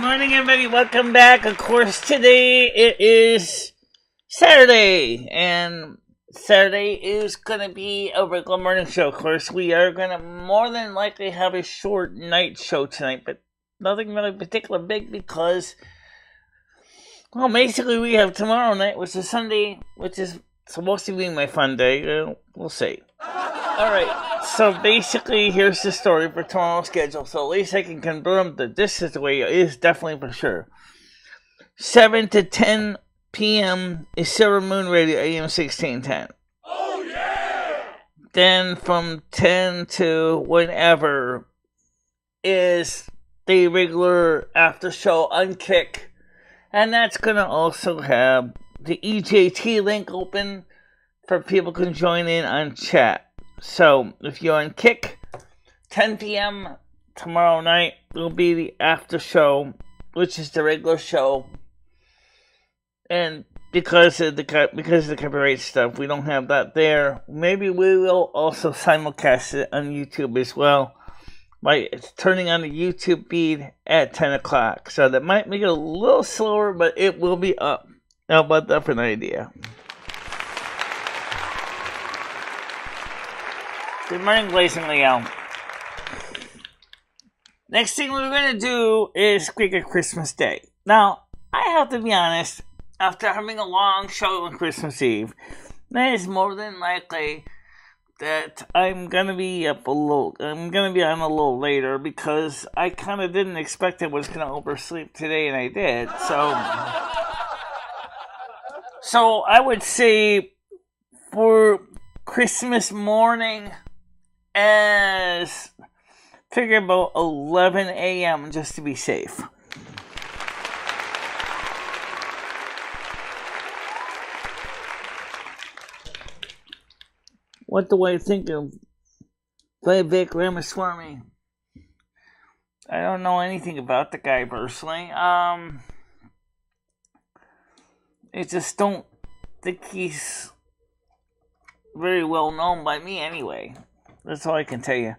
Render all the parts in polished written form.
morning, everybody. Welcome back. Of course, today it is Saturday, and Saturday is going to be a regular morning show. Of course, we are going to more than likely have a short night show tonight, but nothing really particular big because, well, basically we have tomorrow night, which is Sunday, which is supposed to be my fun day. We'll see. Alright, so basically, here's the story for tomorrow's schedule. So at least I can confirm that this is the way it is, definitely for sure. 7 to 10 p.m. is Silvermoon Radio, AM 1610. Oh, yeah! Then from 10 to whenever is the regular after show on Kick. And that's going to also have the EJT link open for people can join in on chat. So, if you're on Kick, 10 p.m. tomorrow night will be the after show, which is the regular show. And because of the copyright stuff, we don't have that there. Maybe we will also simulcast it on YouTube as well. It's turning on the YouTube feed at 10 o'clock. So that might make it a little slower, but it will be up. How about that for an idea? Good morning, Blazing Leo. Next thing we're going to do is speak of Christmas Day. Now, I have to be honest, after having a long show on Christmas Eve, that is more than likely that I'm going to be on a little later because I kind of didn't expect I was going to oversleep today, and I did. So I would say for Christmas morning, as figure about 11 a.m. just to be safe. What do I think of Vivek Ramaswamy? I don't know anything about the guy personally. I just don't think he's very well known by me anyway. That's all I can tell you.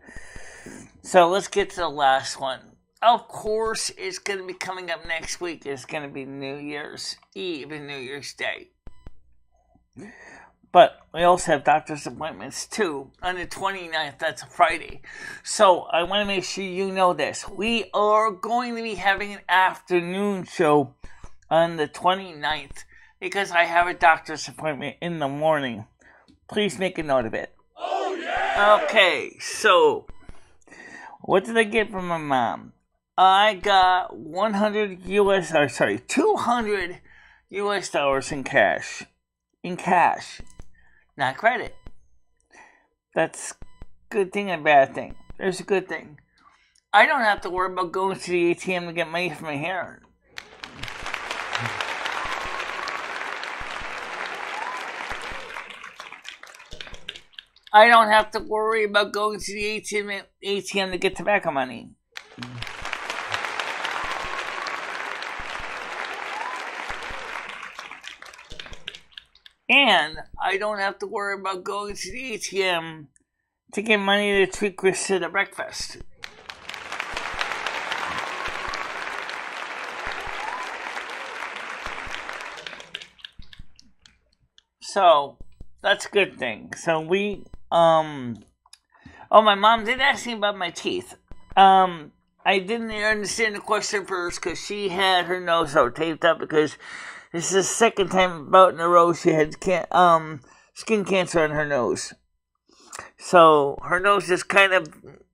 So let's get to the last one. Of course, it's going to be coming up next week. It's going to be New Year's Eve and New Year's Day. But we also have doctor's appointments too on the 29th. That's a Friday. So I want to make sure you know this. We are going to be having an afternoon show on the 29th because I have a doctor's appointment in the morning. Please make a note of it. Oh, yeah! Okay, so what did I get from my mom? I got 200 US dollars in cash. In cash. Not credit. That's a good thing and a bad thing. There's a good thing. I don't have to worry about going to the ATM to get money for my hair. I don't have to worry about going to the ATM to get tobacco money. And I don't have to worry about going to the ATM to get money to treat Chris to the breakfast. So, that's a good thing. So my mom did ask me about my teeth. I didn't understand the question first because she had her nose all taped up because this is the second time about in a row she had skin cancer on her nose. So her nose just kind of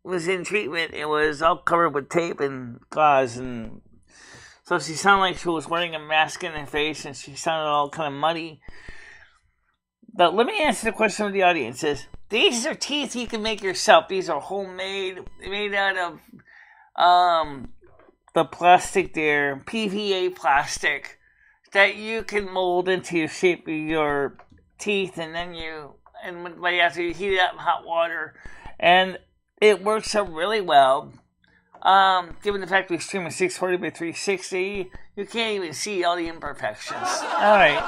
was in treatment. It was all covered with tape and gauze, and so she sounded like she was wearing a mask in her face, and she sounded all kind of muddy. But let me answer the question of the audience. These are teeth you can make yourself. These are homemade, made out of the plastic there, PVA plastic, that you can mold into the shape of your teeth, and then after you heat it up in hot water, and it works out really well. Given the fact we stream a 640 by 360, you can't even see all the imperfections. All right.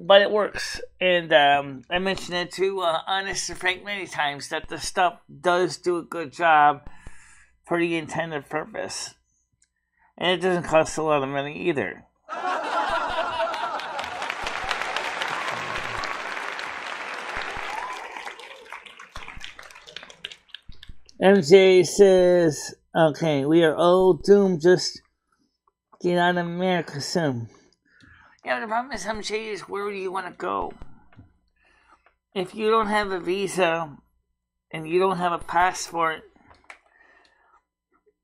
But it works, and I mentioned it to Honest and Frank many times that the stuff does do a good job for the intended purpose. And it doesn't cost a lot of money either. MJ says, okay, we are all doomed, just get out of America soon. Yeah, the problem is, MJ, is where do you want to go? If you don't have a visa and you don't have a passport,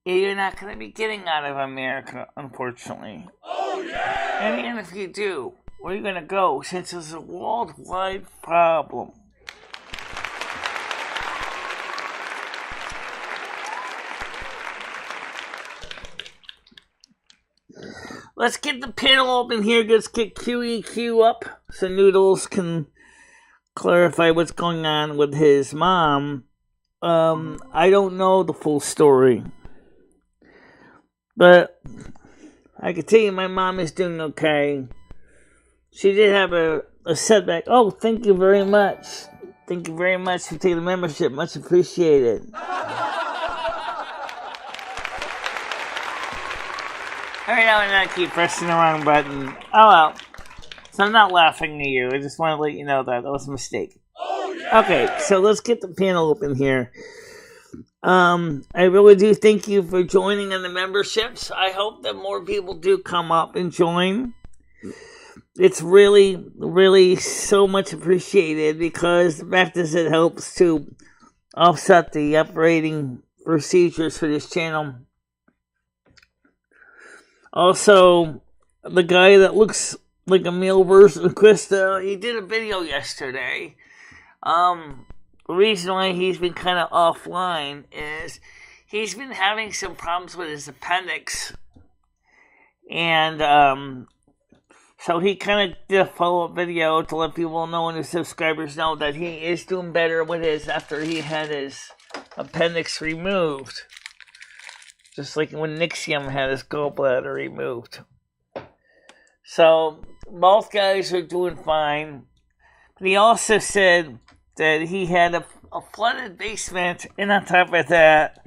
you're not going to be getting out of America, unfortunately. Oh, yeah! And even if you do, where are you going to go, since it's a worldwide problem? Let's get the panel open here. Let's get QEQ up so Noodles can clarify what's going on with his mom. I don't know the full story, but I can tell you my mom is doing okay. She did have a setback. Oh, thank you very much. Thank you very much for taking the membership. Much appreciated. Every now and then I keep pressing the wrong button. Oh well. So I'm not laughing at you. I just want to let you know that was a mistake. Oh, yeah! Okay, so let's get the panel open here. I really do thank you for joining in the memberships. I hope that more people do come up and join. It's really, really so much appreciated because the fact is it helps to offset the operating procedures for this channel. Also, the guy that looks like a male version of Krista, he did a video yesterday. The reason why he's been kind of offline is he's been having some problems with his appendix. And so he kind of did a follow-up video to let people know and his subscribers know that he is doing better with his after he had his appendix removed. Just like when Nixium had his gallbladder removed. So, both guys are doing fine. But he also said that he had a flooded basement, and on top of that,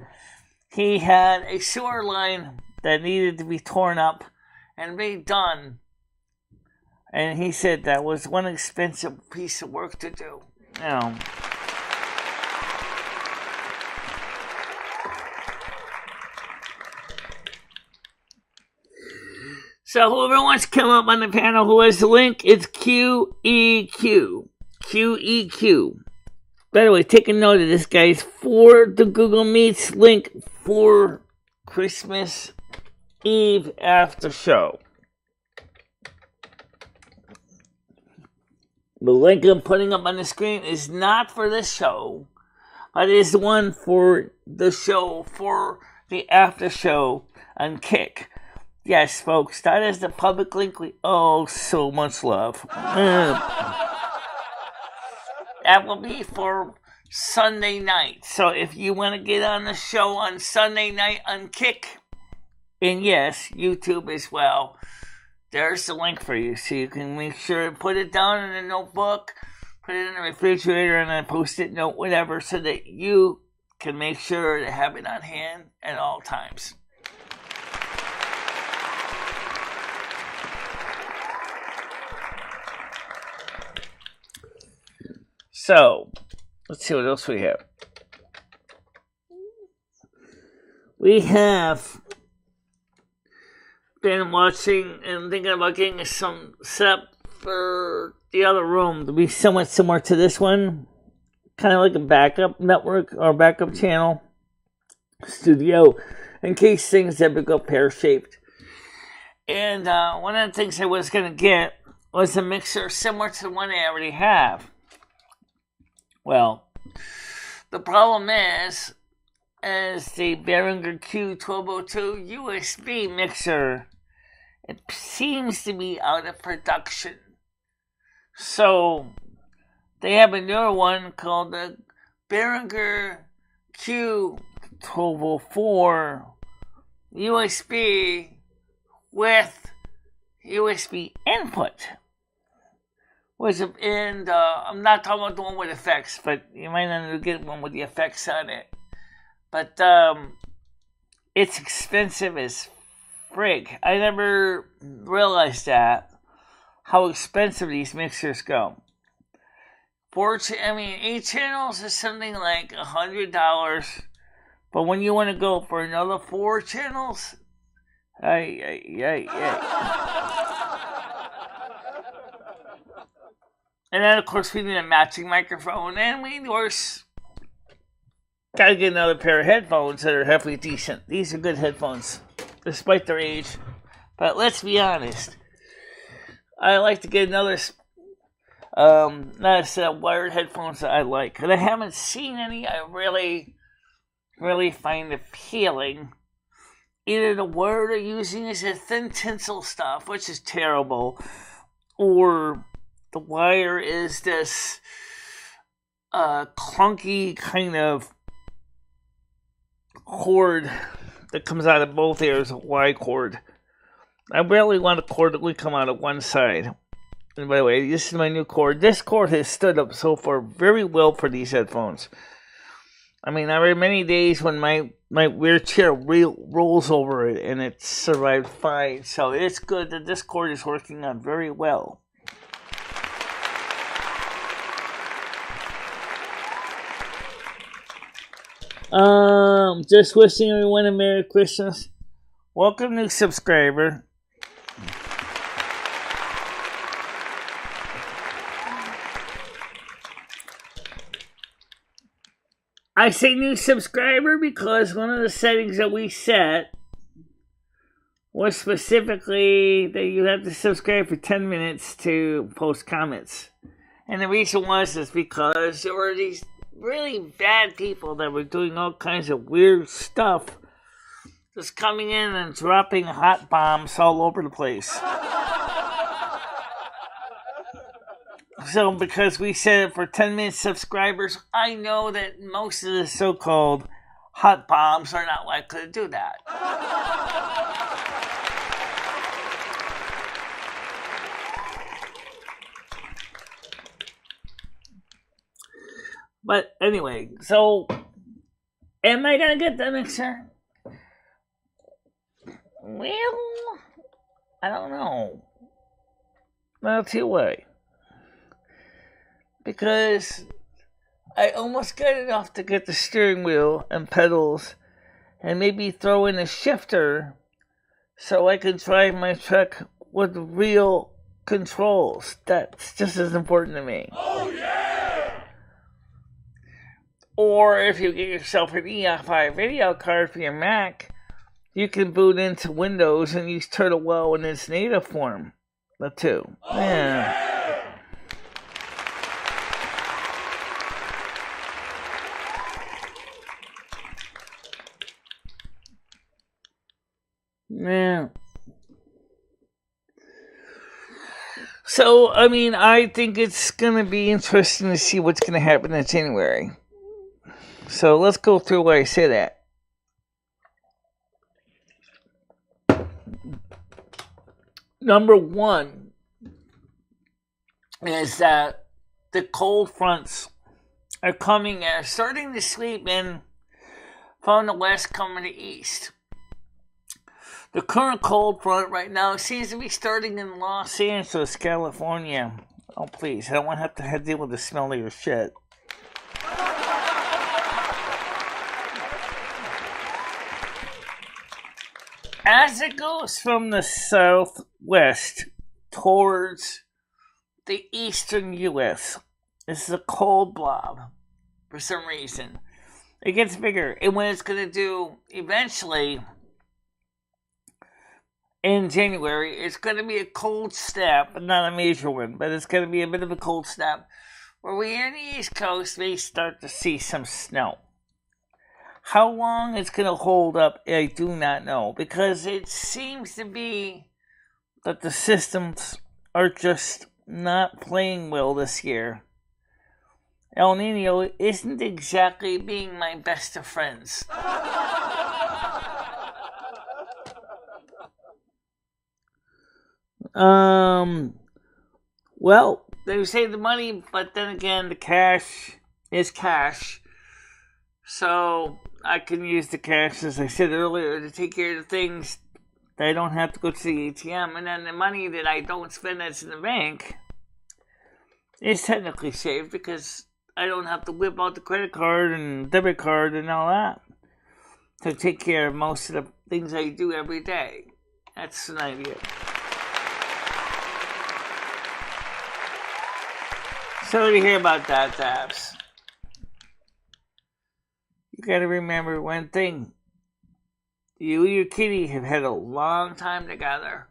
he had a sewer line that needed to be torn up and redone. And he said that was one expensive piece of work to do. You know. So whoever wants to come up on the panel who has the link, it's QEQ. QEQ. By the way, take a note of this, guys. For the Google Meets link for Christmas Eve after show. The link I'm putting up on the screen is not for this show, but it is the one for the show, for the after show on Kick. Yes, folks, that is the public link. So much love. That will be for Sunday night. So if you want to get on the show on Sunday night on Kick, and yes, YouTube as well, there's the link for you. So you can make sure to put it down in a notebook, put it in the refrigerator, and a post-it note, whatever, so that you can make sure to have it on hand at all times. So, let's see what else we have. We have been watching and thinking about getting some set up for the other room to be somewhat similar to this one. Kind of like a backup network or backup channel studio in case things ever go pear-shaped. And one of the things I was going to get was a mixer similar to the one I already have. Well, the problem is the Behringer Q1202 USB mixer, it seems to be out of production. So, they have a newer one called the Behringer Q1204 USB with USB input. And I'm not talking about the one with effects, but you might not get one with the effects on it. But it's expensive as frig. I never realized that, how expensive these mixers go. 8 channels is something like $100, but when you want to go for another 4 channels, And then, of course, we need a matching microphone, and we, of course, gotta get another pair of headphones that are halfway decent. These are good headphones, despite their age. But let's be honest, I like to get another set of wired headphones that I like. And I haven't seen any I really find appealing. Either the wire they're using is a thin tinsel stuff, which is terrible, or the wire is this clunky kind of cord that comes out of both ears, a Y cord. I rarely want a cord that would come out of one side. And by the way, this is my new cord. This cord has stood up so far very well for these headphones. I mean, there were many days when my wheelchair rolls over it and it survived fine. So it's good that this cord is working out very well. Just wishing everyone a Merry Christmas. Welcome, new subscriber. I say new subscriber because one of the settings that we set was specifically that you have to subscribe for 10 minutes to post comments. And the reason is because there were these really bad people that were doing all kinds of weird stuff, just coming in and dropping hot bombs all over the place. So because we set it for 10-minute subscribers, I know that most of the so-called hot bombs are not likely to do that. But anyway, so am I going to get the mixer? Well, I don't know. I'll tell you why. Because I almost got enough to get the steering wheel and pedals and maybe throw in a shifter so I can drive my truck with real controls. That's just as important to me. Oh, yeah! Or if you get yourself an EFI video card for your Mac, you can boot into Windows and use Turtle Well in its native form. The two. Oh, yeah! Yeah. So, I mean, I think it's going to be interesting to see what's going to happen in January. So, let's go through why I say that. Number one is that the cold fronts are starting to sweep in from the west coming to east. The current cold front right now seems to be starting in Los Angeles, California. Oh, please, I don't want to have to deal with the smell of your shit. As it goes from the southwest towards the Eastern U.S., this is a cold blob for some reason. It gets bigger, and what it's going to do eventually in January, it's going to be a cold snap, but not a major one, but it's going to be a bit of a cold snap, where we here on the East Coast may start to see some snow. How long it's going to hold up, I do not know, because it seems to be that the systems are just not playing well this year. El Nino isn't exactly being my best of friends. Well, they say the money, but then again, the cash is cash. So, I can use the cash, as I said earlier, to take care of the things that I don't have to go to the ATM. And then the money that I don't spend that's in the bank is technically saved because I don't have to whip out the credit card and debit card and all that to take care of most of the things I do every day. That's an idea. Sorry to hear about that, Dabs. You gotta remember one thing. You and your kitty have had a long time together.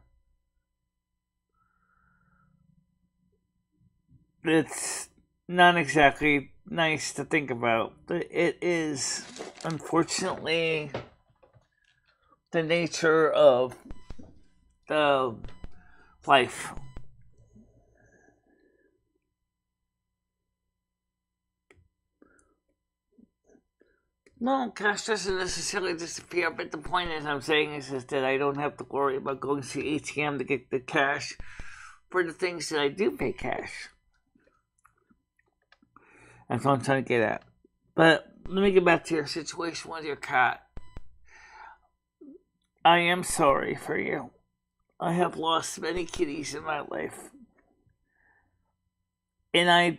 It's not exactly nice to think about, but it is, unfortunately, the nature of the life. No, cash doesn't necessarily disappear, but the point is I'm saying is that I don't have to worry about going to the ATM to get the cash for the things that I do pay cash. That's what I'm trying to get at. But let me get back to your situation with your cat. I am sorry for you. I have lost many kitties in my life. And I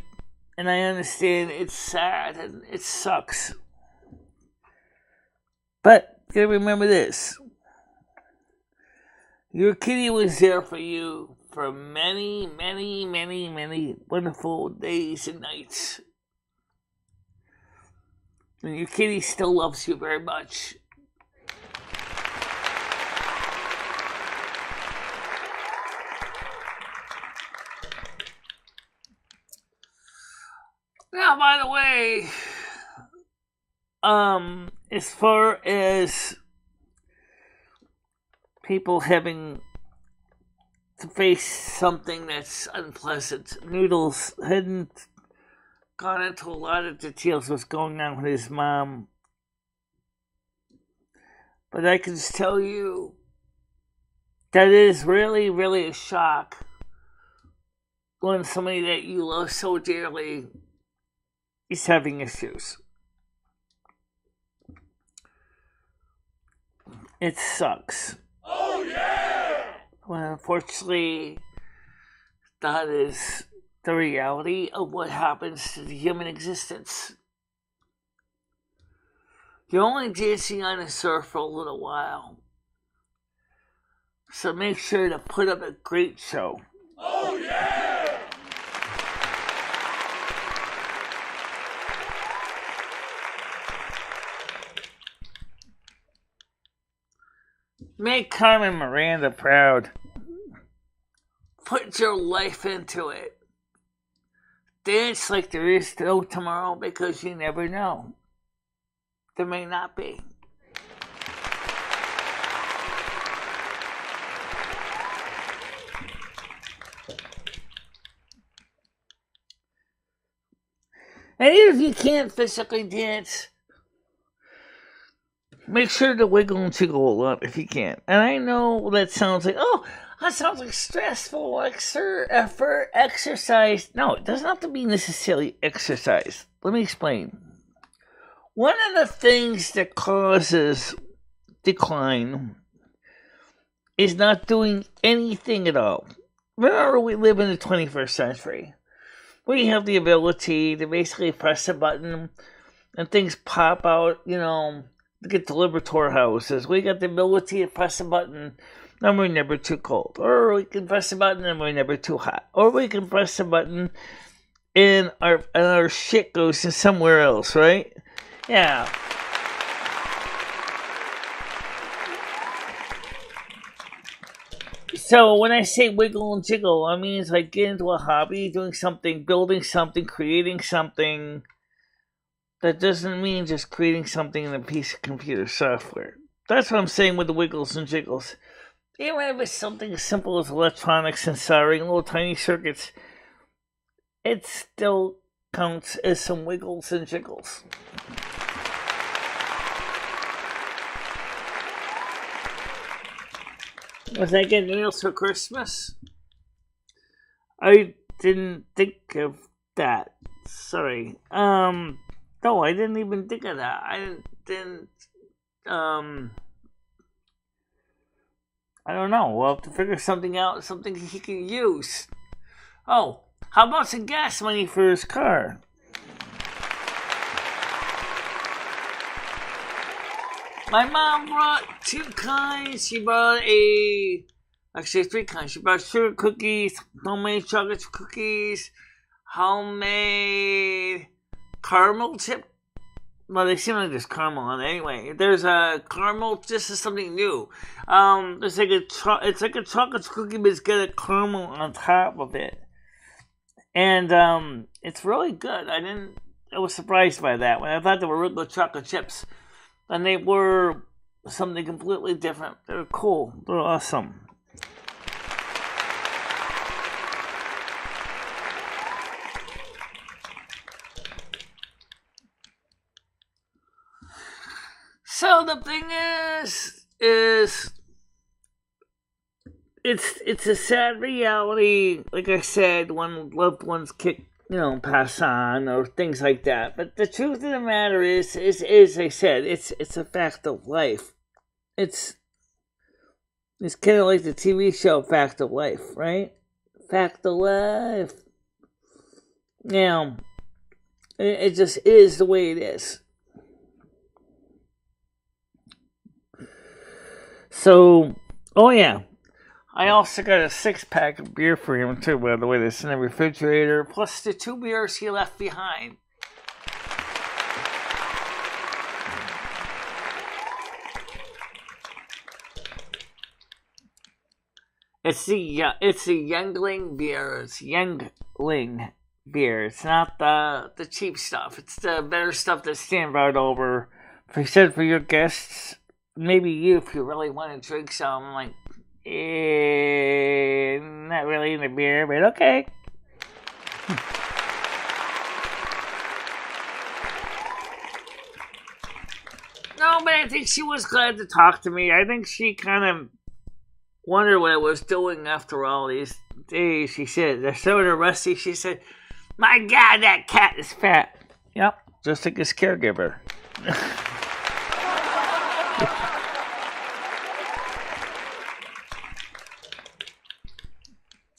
understand it's sad and it sucks. But you gotta remember this. Your kitty was there for you for many, many, many, many wonderful days and nights. And your kitty still loves you very much. Now, by the way, as far as people having to face something that's unpleasant, Noodles hadn't gone into a lot of details what's going on with his mom. But I can just tell you that it is really, really a shock when somebody that you love so dearly is having issues. It sucks. Oh, yeah! Well, unfortunately, that is the reality of what happens to the human existence. You're only dancing on this earth for a little while. So make sure to put up a great show. Oh, yeah! Make Carmen Miranda proud. Put your life into it. Dance like there is no tomorrow because you never know. There may not be. And even if you can't physically dance, make sure to wiggle and jiggle a lot if you can. And I know that sounds like, oh, that sounds like stressful, effort, exercise. No, it doesn't have to be necessarily exercise. Let me explain. One of the things that causes decline is not doing anything at all. Remember, we live in the 21st century. We have the ability to basically press a button and things pop out, to get delivered to our houses. We got the ability to press a button and we're never too cold. Or we can press a button and we're never too hot. Or we can press a button and our shit goes to somewhere else, right? Yeah. So when I say wiggle and jiggle, I mean it's like get into a hobby, doing something, building something, creating something. That doesn't mean just creating something in a piece of computer software. That's what I'm saying with the wiggles and jiggles. Even if it's something as simple as electronics and soldering little tiny circuits, it still counts as some wiggles and jiggles. Was I getting nails for Christmas? I didn't think of that. Sorry. No, I didn't even think of that. I didn't I don't know. We'll have to figure something out, something he can use. Oh, how about some gas money for his car? My mom brought 2 kinds. She brought actually 3 kinds. She brought sugar cookies, homemade chocolate cookies, homemade caramel chip. Well, they seem like there's caramel on it. Anyway, there's a caramel. This is something new. It's like it's like a chocolate cookie, but it's got a caramel on top of it, and it's really good. I was surprised by that when I thought they were regular chocolate chips, and they were something completely different. They're cool. They're awesome. So the thing is it's a sad reality. Like I said, when loved ones pass on or things like that. But the truth of the matter is I said, it's a fact of life. It's kind of like the TV show Fact of Life, right? Fact of Life. Now, it just is the way it is. So, oh yeah, I also got a 6-pack of beer for him too, by the way. That's in the refrigerator, plus the 2 beers he left behind. It's the Yuengling beer. It's Yuengling beer. It's not the cheap stuff. It's the better stuff that Stan brought over. He said for your guests. Maybe you, if you really want to drink some, not really into beer, but okay. No, but I think she was glad to talk to me. I think she kind of wondered what I was doing after all these days. She said, they're so rusty. She said, my God, that cat is fat. Yep, just like his caregiver.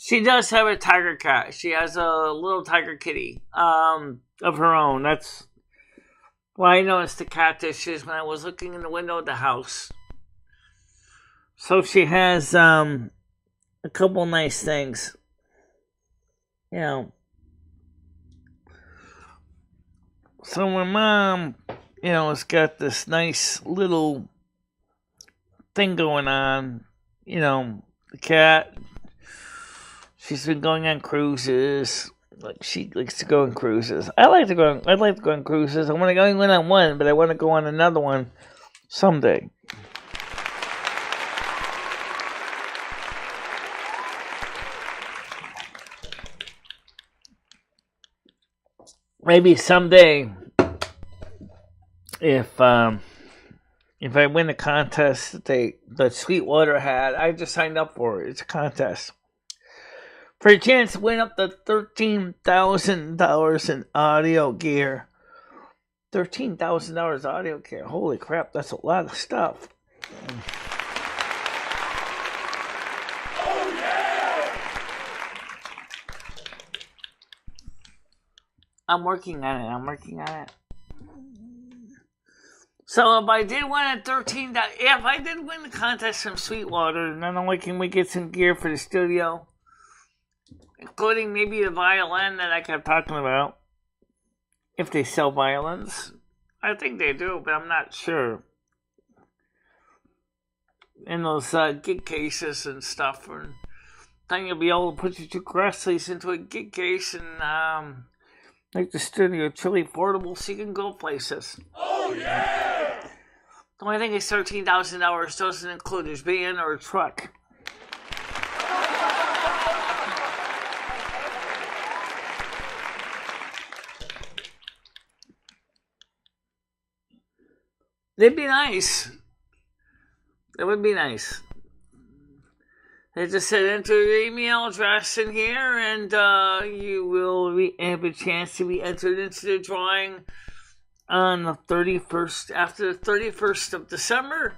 She does have a tiger cat. She has a little tiger kitty of her own. That's why I noticed the cat dishes when I was looking in the window of the house. So she has a couple nice things. So my mom, has got this nice little thing going on. The cat. She's been going on cruises. Like she likes to go on cruises. I'd like to go on cruises. I want to go on one, but I want to go on another one someday. Maybe someday, if I win the contest that Sweetwater had, I just signed up for it. It's a contest. For a chance to win up to $13,000 in audio gear. $13,000 audio gear. Holy crap, that's a lot of stuff. Oh, yeah! I'm working on it. So if I did win if I did win the contest from Sweetwater, not only can we get some gear for the studio, including maybe the violin that I kept talking about. If they sell violins. I think they do, but I'm not sure. In those gig cases and stuff. And then you'll be able to put your 2 Gresleys into a gig case and make the studio truly portable so you can go places. Oh, yeah! The only thing is $13,000 doesn't include his van or a truck. It'd be nice. It would be nice. They just said enter your email address in here and you will have a chance to be entered into the drawing on the 31st, after the 31st of December.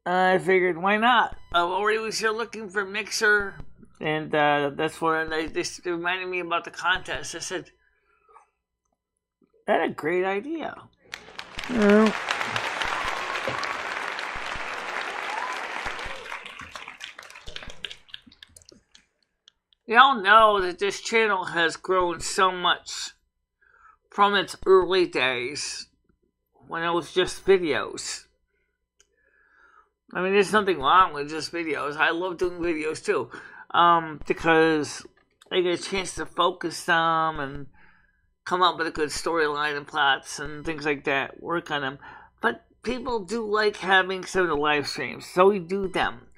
I figured, why not? I already was here looking for a mixer, and that's when they reminded me about the contest. I said, that's a great idea. Yeah. Y'all know that this channel has grown so much from its early days when it was just videos. I mean, there's nothing wrong with just videos. I love doing videos too, because I get a chance to focus them and come up with a good storyline and plots and things like that, work on them. But people do like having some of the live streams, so we do them.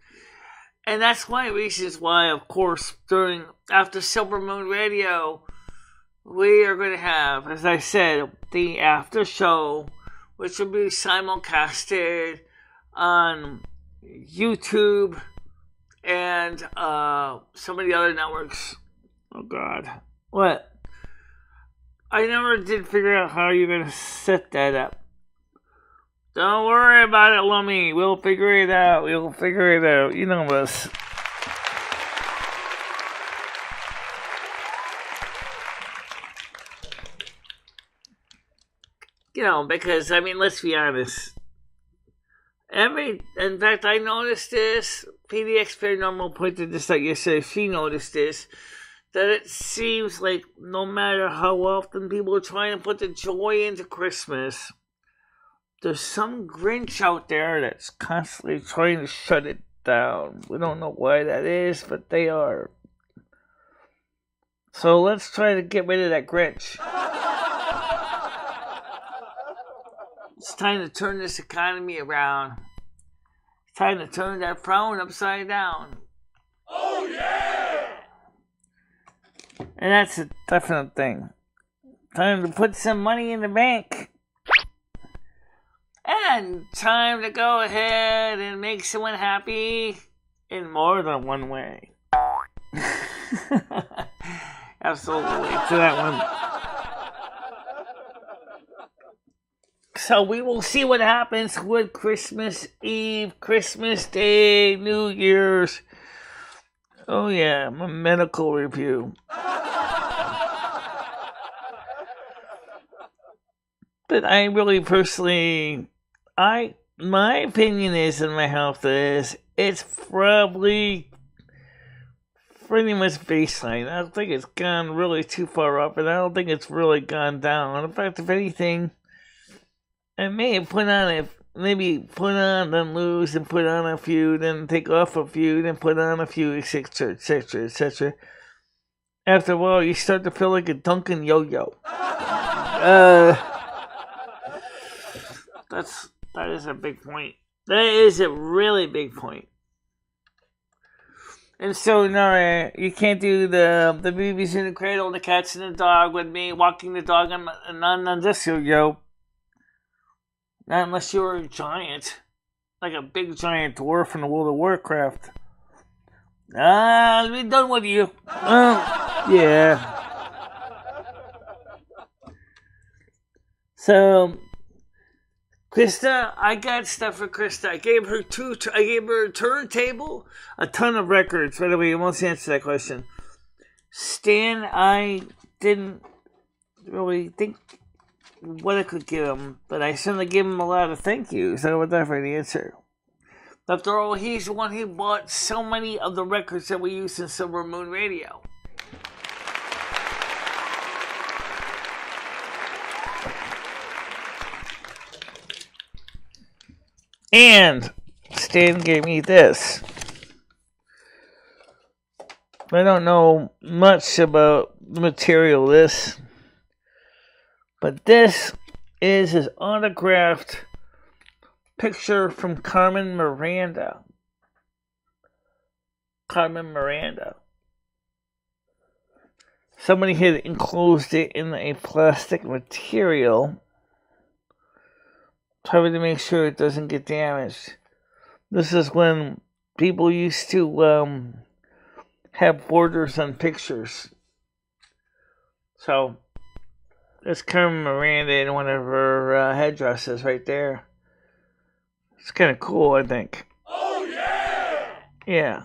And that's one of the reasons why, of course, after Silvermoon Radio, we are going to have, as I said, the after show, which will be simulcasted on YouTube and some of the other networks. Oh, God. What? I never did figure out how you're going to set that up. Don't worry about it, Lummy. We'll figure it out. You know us. Because, I mean, let's be honest. In fact, I noticed this. PDX Paranormal pointed this out yesterday. She noticed this. That it seems like no matter how often people are trying to put the joy into Christmas, there's some Grinch out there that's constantly trying to shut it down. We don't know why that is, but they are. So let's try to get rid of that Grinch. It's time to turn this economy around. It's time to turn that frown upside down. Oh, yeah! And that's a definite thing. Time to put some money in the bank. And time to go ahead and make someone happy in more than one way. Absolutely, to that one. So we will see what happens with Christmas Eve, Christmas Day, New Year's. Oh yeah, my medical review. But I really personally, my opinion is, and my health is, it's probably pretty much baseline. I don't think it's gone really too far up, and I don't think it's really gone down. In fact, if anything, I may have put on then lose, and put on a few, then take off a few, then put on a few, etc., etc., etc. After a while, you start to feel like a Duncan yo-yo. That is a big point. That is a really big point. And so, no, you can't do the babies in the cradle, the cats and the dog with me walking the dog on this yo-yo. Not unless you're a giant, like a big giant dwarf in the World of Warcraft. We're done with you. Yeah. So, Krista, I got stuff for Krista. I gave her a turntable, a ton of records. By the way, you won't answer that question. Stan, I didn't really think what I could give him, but I certainly gave him a lot of thank yous. So with that for the answer. After all, he's the one who bought so many of the records that we use in Silvermoon Radio. And Stan gave me this. I don't know much about the material of this, but this is his autographed picture from Carmen Miranda. Somebody had enclosed it in a plastic material, trying to make sure it doesn't get damaged. This is when people used to have borders on pictures. So, That's Carmen Miranda in one of her headdresses right there. It's kind of cool, I think. Oh, yeah! Yeah.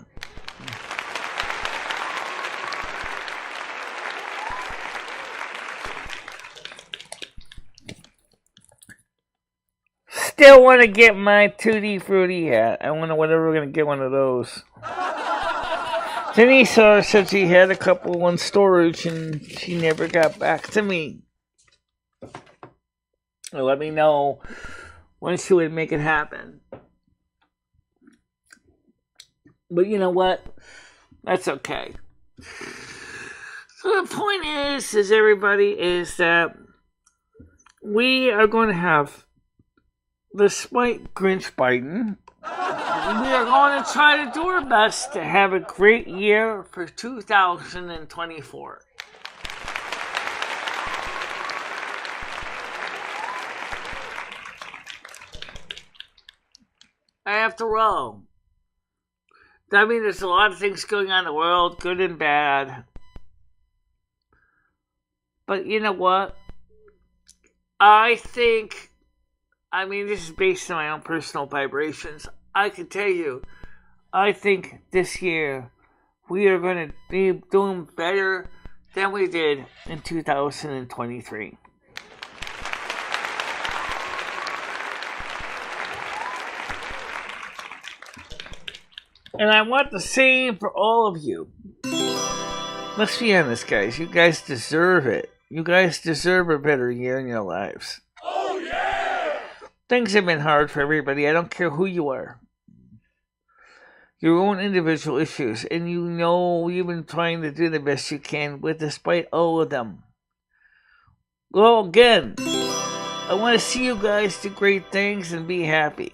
Still want to get my Tutti Frutti hat. I wonder whether we're going to get one of those. Denise said she had a couple in storage and she never got back to me. Let me know when she would make it happen. But you know what? That's okay. So the point is everybody, is that we are going to have, despite Grinch Biden, we are going to try to do our best to have a great year for 2024. After all, I mean, there's a lot of things going on in the world, good and bad. But you know what? I think, I mean, this is based on my own personal vibrations. I can tell you, I think this year we are going to be doing better than we did in 2023. And I want the same for all of you. Let's be honest, guys. You guys deserve it. You guys deserve a better year in your lives. Oh, yeah! Things have been hard for everybody. I don't care who you are. Your own individual issues. And you know you've been trying to do the best you can with despite all of them. Well, again, I want to see you guys do great things and be happy.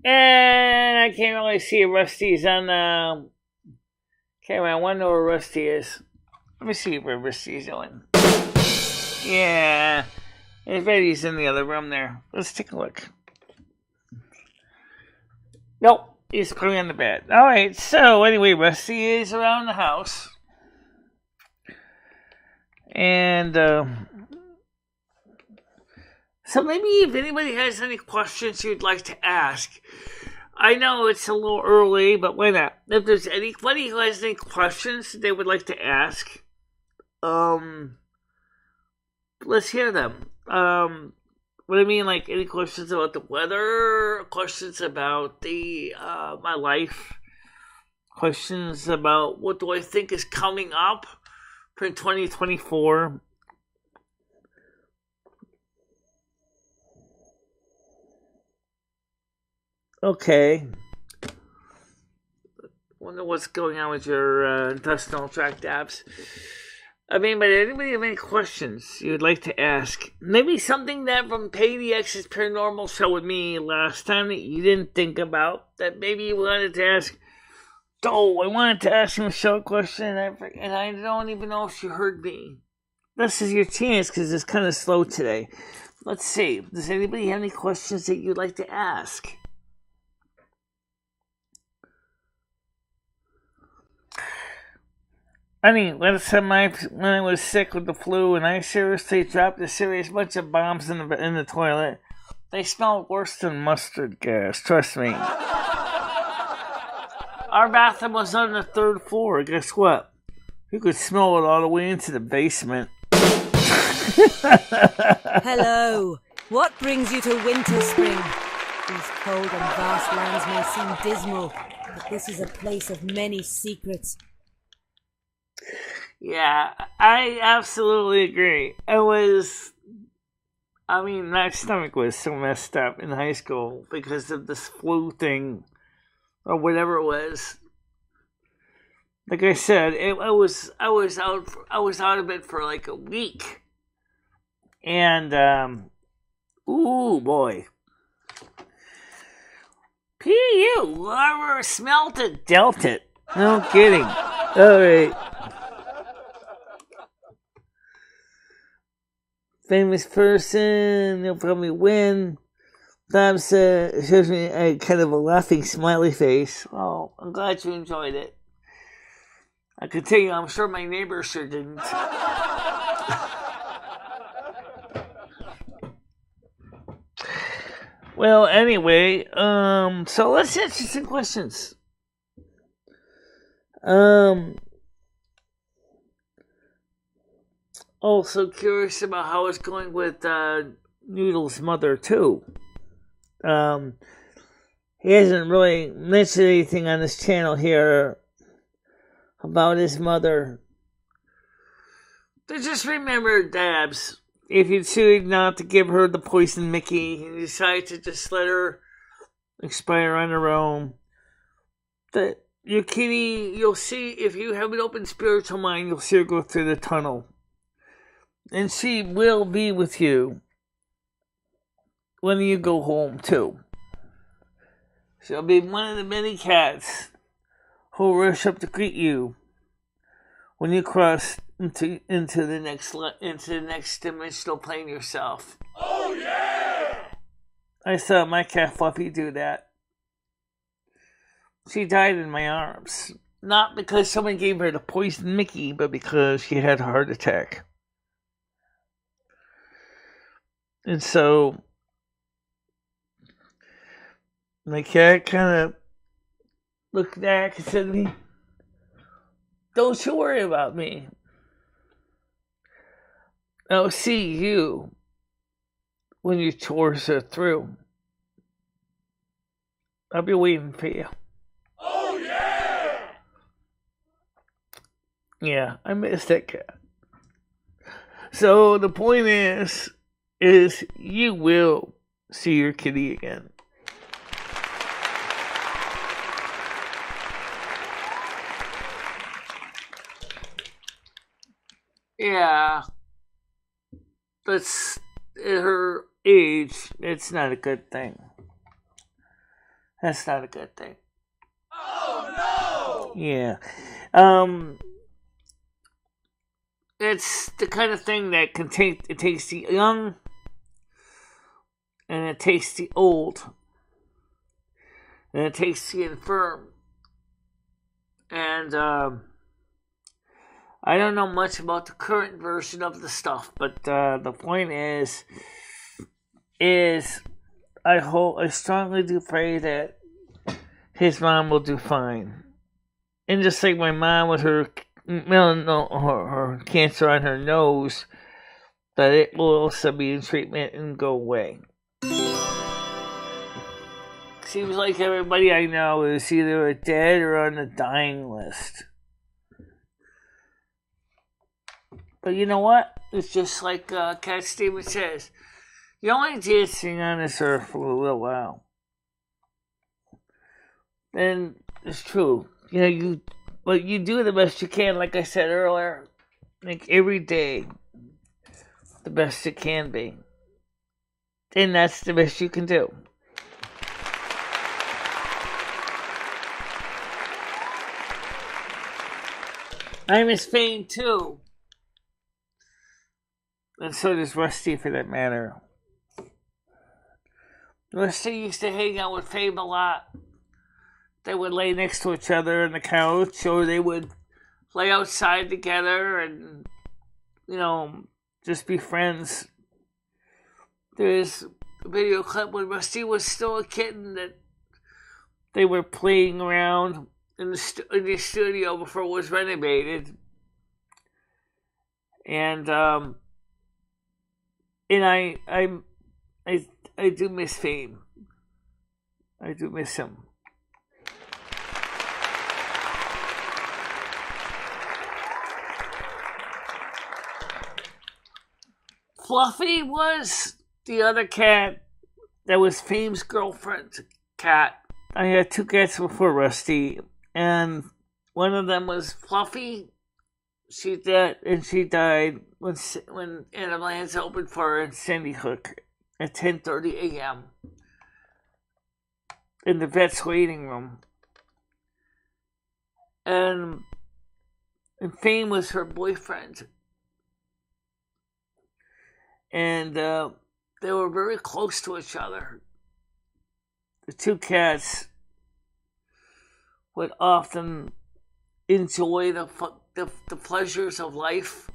And I can't really see if Rusty's on camera. I wonder where Rusty is. Let me see where Rusty's going. Yeah, I bet he's in the other room there. Let's take a look. Nope, he's probably on the bed. Alright, so anyway, Rusty is around the house. And, so maybe if anybody has any questions you'd like to ask, I know it's a little early, but why not? If there's anybody who has any questions they would like to ask, let's hear them. What I mean, like any questions about the weather, questions about the my life, questions about what do I think is coming up for 2024. Okay. Wonder what's going on with your intestinal tract apps. I mean, but anybody have any questions you'd like to ask? Maybe something that from PayDX's Paranormal Show with me last time that you didn't think about, that maybe you wanted to ask. Oh, I wanted to ask Michelle a question, and I don't even know if she heard me. This is your chance, because it's kind of slow today. Let's see. Does anybody have any questions that you'd like to ask? I mean, last time when I was sick with the flu and I seriously dropped a serious bunch of bombs in the toilet, they smelled worse than mustard gas, trust me. Our bathroom was on the 3rd floor. Guess what? You could smell it all the way into the basement. Hello. What brings you to Winter Spring? These cold and vast lands may seem dismal, but this is a place of many secrets. Yeah, I absolutely agree. My stomach was so messed up in high school because of this flu thing, or whatever it was. Like I said, I was out of it for like a week, and ooh boy, you whoever smelt it dealt it. No kidding. All right. Famous person, they'll probably win. Dabs shows me a kind of a laughing smiley face. Oh, I'm glad you enjoyed it. I can tell you, I'm sure my neighbor sure didn't. Well, anyway, so let's answer some questions. Also curious about how it's going with Noodle's mother too. He hasn't really mentioned anything on this channel here about his mother. But just remember, Dabs, if you decide not to give her the poison Mickey and you decide to just let her expire on her own, that your kitty, you'll see, if you have an open spiritual mind, you'll see her go through the tunnel. And she will be with you when you go home, too. She'll be one of the many cats who will rush up to greet you when you cross into the next dimensional plane yourself. Oh yeah! I saw my cat Fluffy do that. She died in my arms. Not because someone gave her the poison Mickey, but because she had a heart attack. And so my cat kind of looked back and said to me, "Don't you worry about me. I'll see you when your chores are through. I'll be waiting for you." Oh yeah! Yeah, I miss that cat. So the point is you will see your kitty again. Yeah, but at her age, it's not a good thing. That's not a good thing. Oh no! Yeah. It's the kind of thing that it takes the young and it takes the old and it takes the infirm. And I don't know much about the current version of the stuff, but the point is I strongly do pray that his mom will do fine. And just like my mom with her cancer on her nose, that it will also be in treatment and go away. Seems like everybody I know is either dead or on the dying list. But you know what? It's just like Cat Stevens says, you're only dancing on this earth for a little while. And it's true. But you do the best you can, like I said earlier. Make every day the best it can be. And that's the best you can do. I miss Fame too. And so does Rusty, for that matter. Rusty used to hang out with Fame a lot. They would lay next to each other on the couch, or they would lay outside together and, just be friends. There's a video clip when Rusty was still a kitten that they were playing around in the studio before it was renovated. And I do miss Fame. I do miss him. Fluffy was the other cat that was Fame's girlfriend's cat. I had two cats before Rusty, and one of them was Fluffy. She died when Animalands opened for her in Sandy Hook at 10:30 a.m. in the vet's waiting room. And Fame was her boyfriend. And they were very close to each other. the two cats would often enjoy the pleasures of life,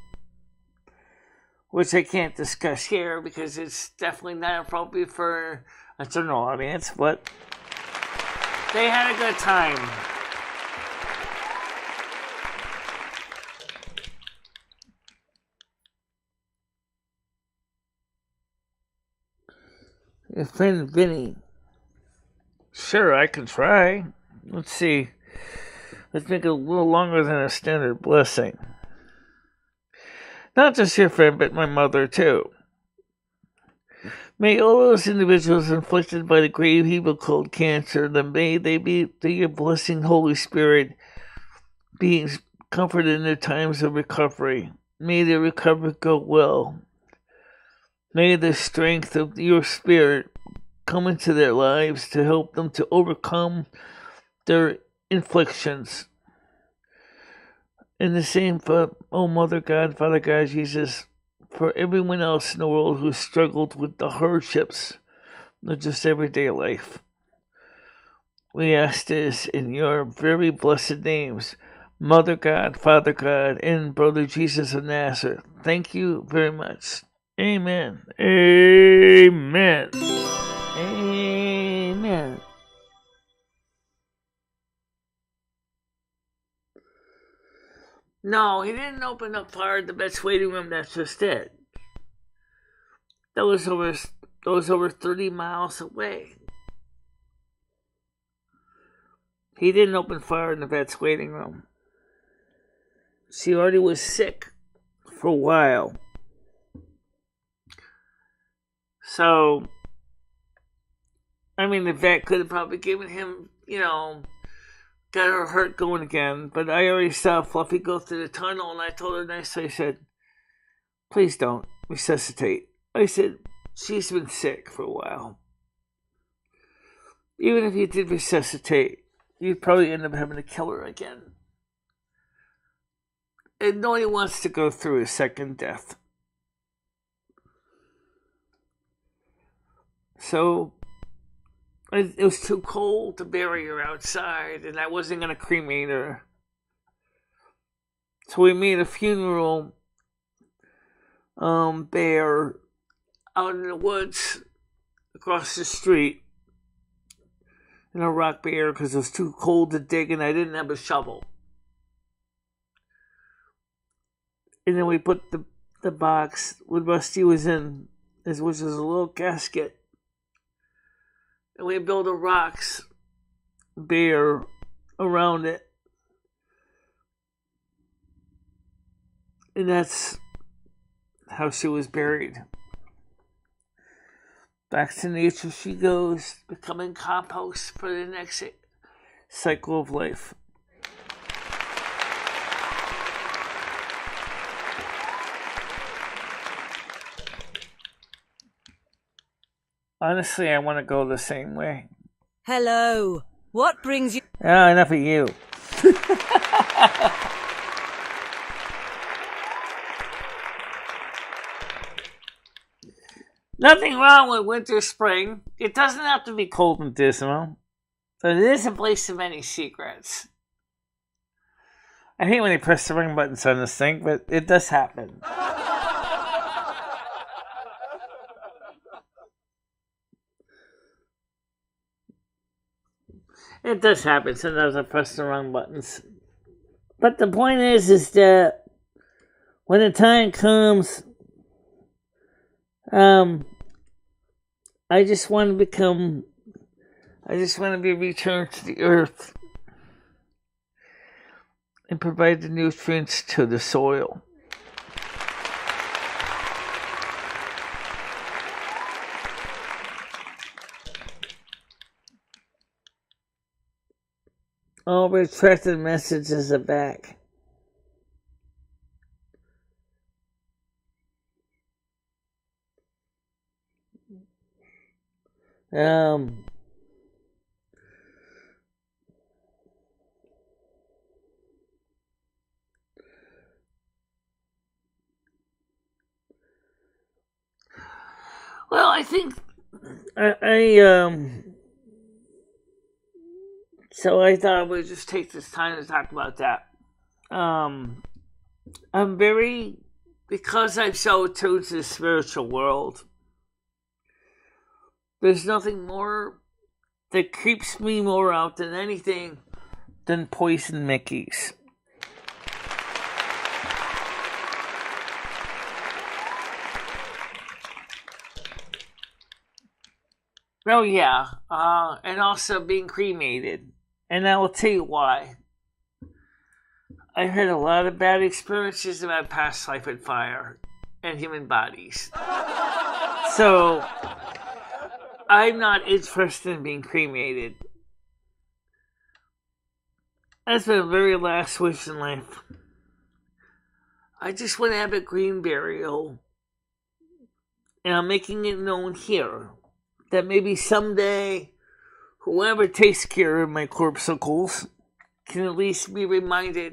which I can't discuss here because it's definitely not appropriate for a general audience, but they had a good time. Your friend Vinny. Sure, I can try. Let's see. Let's make it a little longer than a standard blessing. Not just your friend, but my mother, too. May all those individuals inflicted by the grave evil called cancer, then may they be through your blessing, Holy Spirit, being comforted in their times of recovery. May their recovery go well. May the strength of your Spirit come into their lives to help them to overcome their inflictions. And the same for, oh Mother God, Father God, Jesus, for everyone else in the world who struggled with the hardships of just everyday life. We ask this in your very blessed names, Mother God, Father God, and Brother Jesus of Nazareth. Thank you very much. Amen. Amen. Amen. No, he didn't open up fire in the Mets waiting room. That's just it. That was over 30 miles away. He didn't open fire in the vet's waiting room. She already was sick for a while. So, I mean, the vet could have probably given him, got her heart going again. But I already saw Fluffy go through the tunnel, and I told her nicely, I said, please don't resuscitate. I said, she's been sick for a while. Even if you did resuscitate, you'd probably end up having to kill her again. And nobody wants to go through a second death. So, it was too cold to bury her outside, and I wasn't going to cremate her. So we made a funeral bear out in the woods across the street in a rock bear because it was too cold to dig and I didn't have a shovel. And then we put the box what Rusty was in, which was a little casket. And we built a rocks bear around it. And that's how she was buried. Back to nature she goes, becoming compost for the next cycle of life. Honestly, I want to go the same way. Hello. What brings you... Ah, enough of you. Nothing wrong with winter, spring. It doesn't have to be cold and dismal. But it is a place of many secrets. I hate when they press the ring buttons on this thing, but it does happen. It does happen. Sometimes I press the wrong buttons. But the point is that when the time comes, I just want to be returned to the earth and provide the nutrients to the soil. All retracted messages are back. Well, I think I So I thought I would just take this time to talk about that. Because I'm so tuned to the spiritual world, there's nothing more that creeps me more out than anything than poison Mickeys. Oh yeah, and also being cremated. And I will tell you why. I had a lot of bad experiences in my past life with fire and human bodies. So, I'm not interested in being cremated. That's my very last wish in life. I just want to have a green burial. And I'm making it known here that maybe someday, whoever takes care of my corpuscles can at least be reminded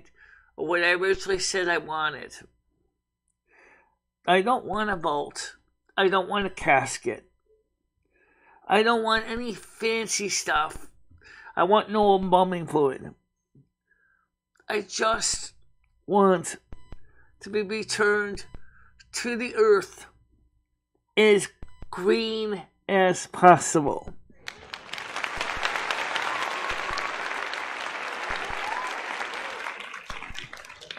of what I originally said I wanted. I don't want a vault. I don't want a casket. I don't want any fancy stuff. I want no embalming fluid. I just want to be returned to the earth as green as possible.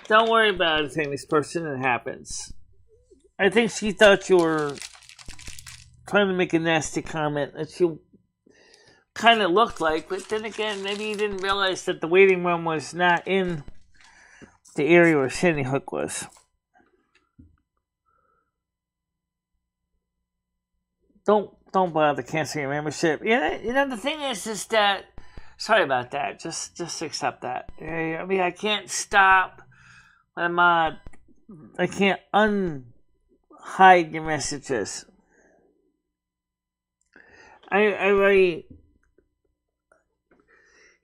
Don't worry about it, famous person. It happens. I think she thought you were trying to make a nasty comment that you kind of looked like, but then again, maybe you didn't realize that the waiting room was not in the area where Sandy Hook was. Don't bother canceling your membership. The thing is that, sorry about that. Just accept that. I mean, I can't stop. I can't unhide your messages.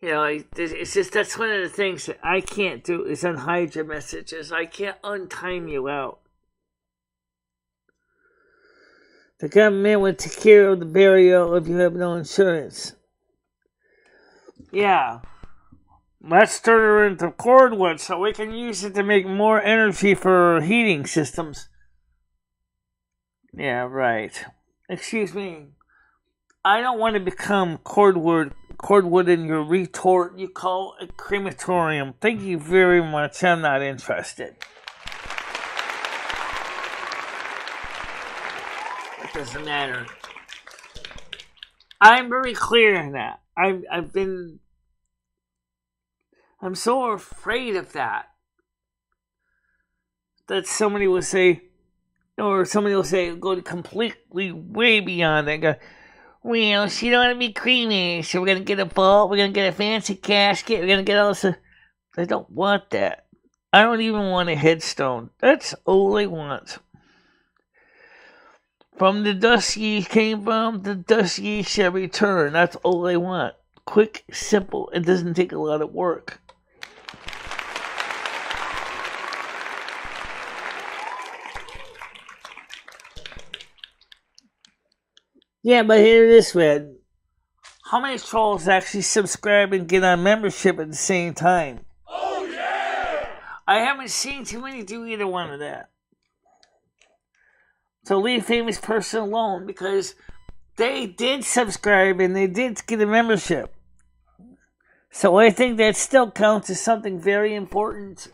It's just that's one of the things that I can't do is unhide your messages. I can't untime you out. The government would take care of the burial if you have no insurance. Yeah. Let's turn her into cordwood so we can use it to make more energy for heating systems. Yeah, right. Excuse me. I don't want to become cordwood in your retort you call a crematorium. Thank you very much. I'm not interested. It doesn't matter. I'm very clear in that. I'm so afraid of that somebody will say, or somebody will say, go completely way beyond that. Go, well, she don't want to be creamy, so we're going to get a vault, we're going to get a fancy casket, we're going to get all this. I don't want that. I don't even want a headstone. That's all I want. From the dust ye came from, the dust ye shall return. That's all I want. Quick, simple, it doesn't take a lot of work. Yeah, but hear this, Red. How many trolls actually subscribe and get on membership at the same time? Oh yeah! I haven't seen too many do either one of that. So leave famous person alone because they did subscribe and they did get a membership. So I think that still counts as something very important.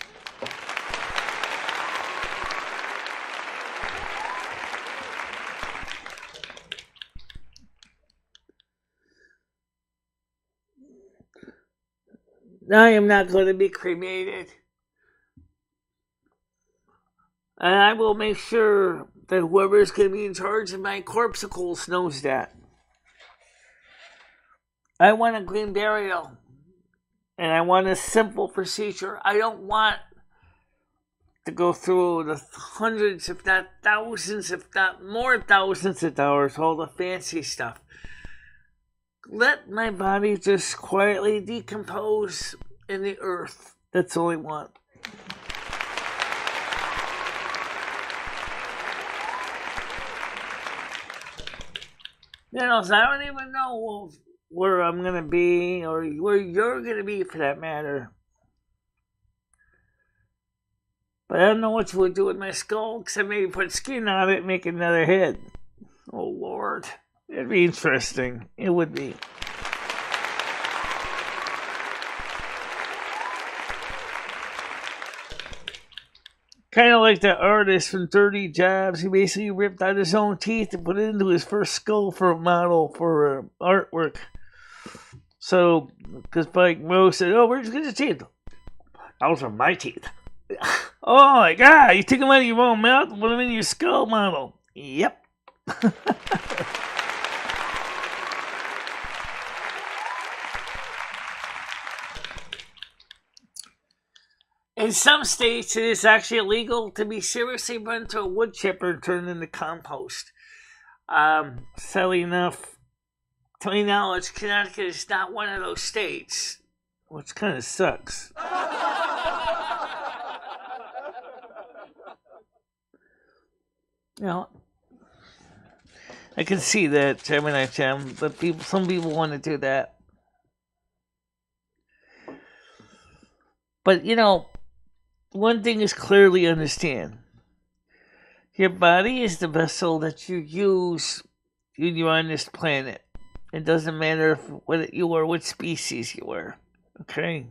I am not going to be cremated. And I will make sure that whoever is going to be in charge of my corpuscles knows that. I want a green burial. And I want a simple procedure. I don't want to go through the hundreds, if not thousands, if not more thousands of dollars, all the fancy stuff. Let my body just quietly decompose in the earth. That's all I want. So I don't even know where I'm going to be, or where you're going to be for that matter. But I don't know what you would do with my skull, except maybe put skin on it and make another head. Oh, Lord. It'd be interesting. It would be. Kind of like that artist from Dirty Jobs. He basically ripped out his own teeth and put it into his first skull for a model for artwork. So, because Mike Moe said, "Oh, where'd you get your teeth?" "Those are my teeth." "Oh my God, you took them out of your own mouth and put them in your skull model." "Yep." In some states, it is actually illegal to be seriously run to a wood chipper and turned into compost. Sadly enough, to my knowledge, Connecticut is not one of those states, which kind of sucks. You know, I can see that, but some people want to do that. But, one thing is clearly understand. Your body is the vessel that you use when you're on this planet. It doesn't matter what you are, what species you are. Okay?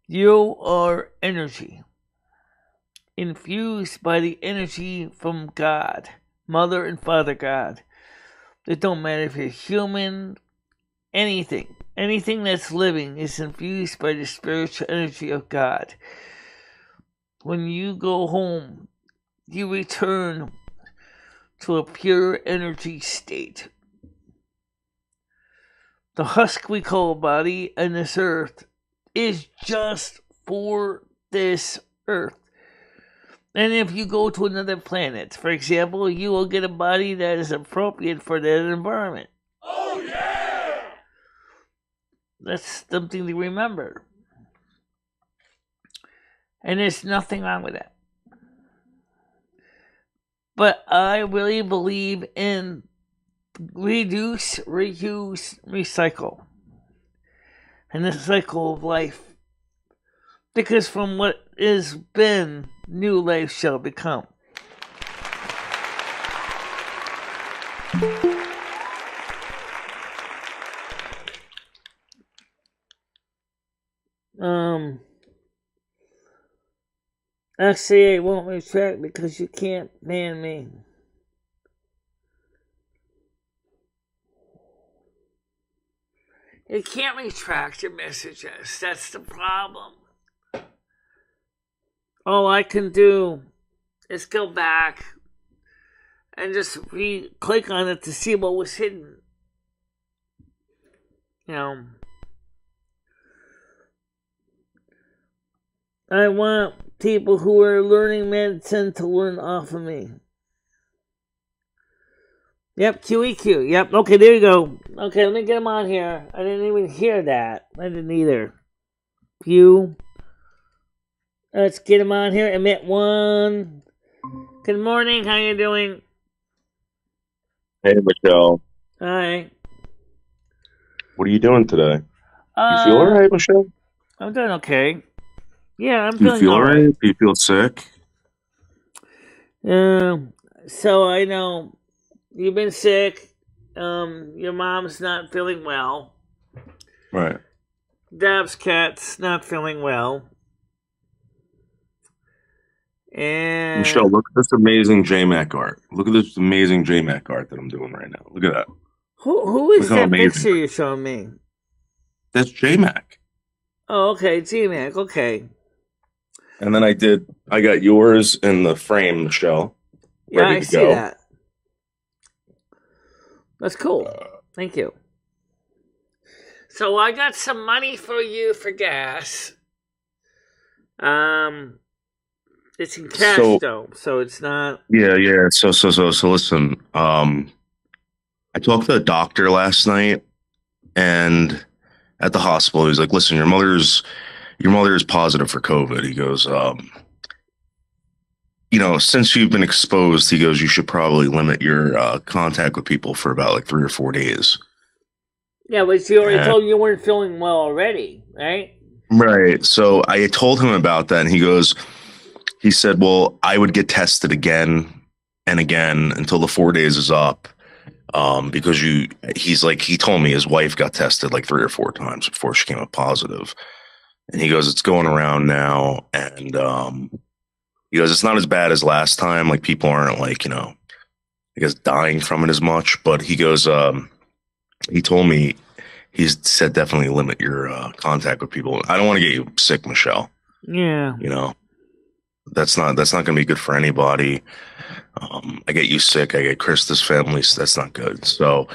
You are energy. Infused by the energy from God. Mother and Father God. It don't matter if you're human, anything. Anything that's living is infused by the spiritual energy of God. When you go home, you return to a pure energy state. The husk we call a body and this earth is just for this earth. And if you go to another planet, for example, you will get a body that is appropriate for that environment. Oh yeah! That's something to remember. And there's nothing wrong with that. But I really believe in reduce, reuse, recycle. And the cycle of life. Because from what is been, new life shall become. Actually, I won't retract because you can't ban me. You can't retract your messages. That's the problem. All I can do is go back and just click on it to see what was hidden. I want people who are learning medicine to learn off of me. Yep, QEQ. Yep, okay, there you go. Okay, let me get them on here. I didn't even hear that. I didn't either. Pew. Let's get them on here. Emit 1. Good morning, how you doing? Hey, Michelle. Hi. What are you doing today? You feel alright, Michelle? I'm doing okay. Yeah, I'm Do you feeling feel alright. alright? Do you feel sick? So I know you've been sick. Your mom's not feeling well. Right. Dab's cat's not feeling well. And Michelle, look at this amazing JMac art. Look at this amazing JMac art that I'm doing right now. Look at that. Who is Look how that amazing. picture you're showing me? That's JMac. Oh, okay, G-Mac, okay. And then I got yours in the frame, Michelle. Yeah, Ready I to see go. that. That's cool. Thank you. So I got some money for you for gas. It's in cash though, so it's not. Yeah. So listen. I talked to the doctor last night, and at the hospital, he's like, "Listen, your mother is positive for COVID." He goes, since you've been exposed, he goes, you should probably limit your contact with people for about like 3 or 4 days. Yeah, but she already told you weren't feeling well already, right? Right. So I told him about that, and he said, well, I would get tested again and again until the 4 days is up. Because he told me his wife got tested like 3 or 4 times before she came up positive. And he goes, it's going around now. And he goes, it's not as bad as last time. Like, people aren't like, I guess dying from it as much. But he goes, he told me, he said definitely limit your contact with people. I don't want to get you sick, Michelle. Yeah. That's not going to be good for anybody. I get you sick. I get Krista's family. So that's not good. So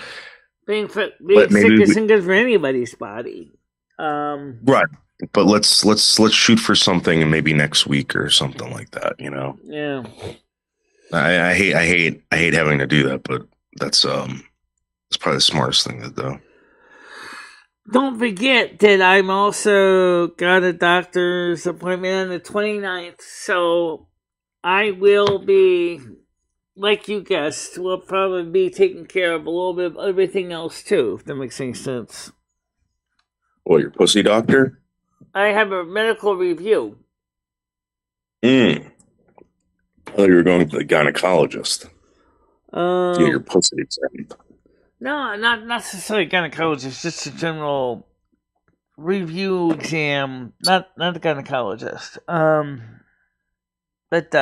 being sick isn't good for anybody's body. Right. But let's shoot for something maybe next week or something like that. Yeah. I hate having to do that, but that's probably the smartest thing to do. Don't forget that I'm also got a doctor's appointment on the 29th, so I will be, like you guessed, will probably be taking care of a little bit of everything else too, if that makes any sense. Well, your pussy doctor? I have a medical review. I thought you were going to the gynecologist. Yeah, your pussy exam. No, not necessarily gynecologist, just a general review exam. Not a gynecologist. But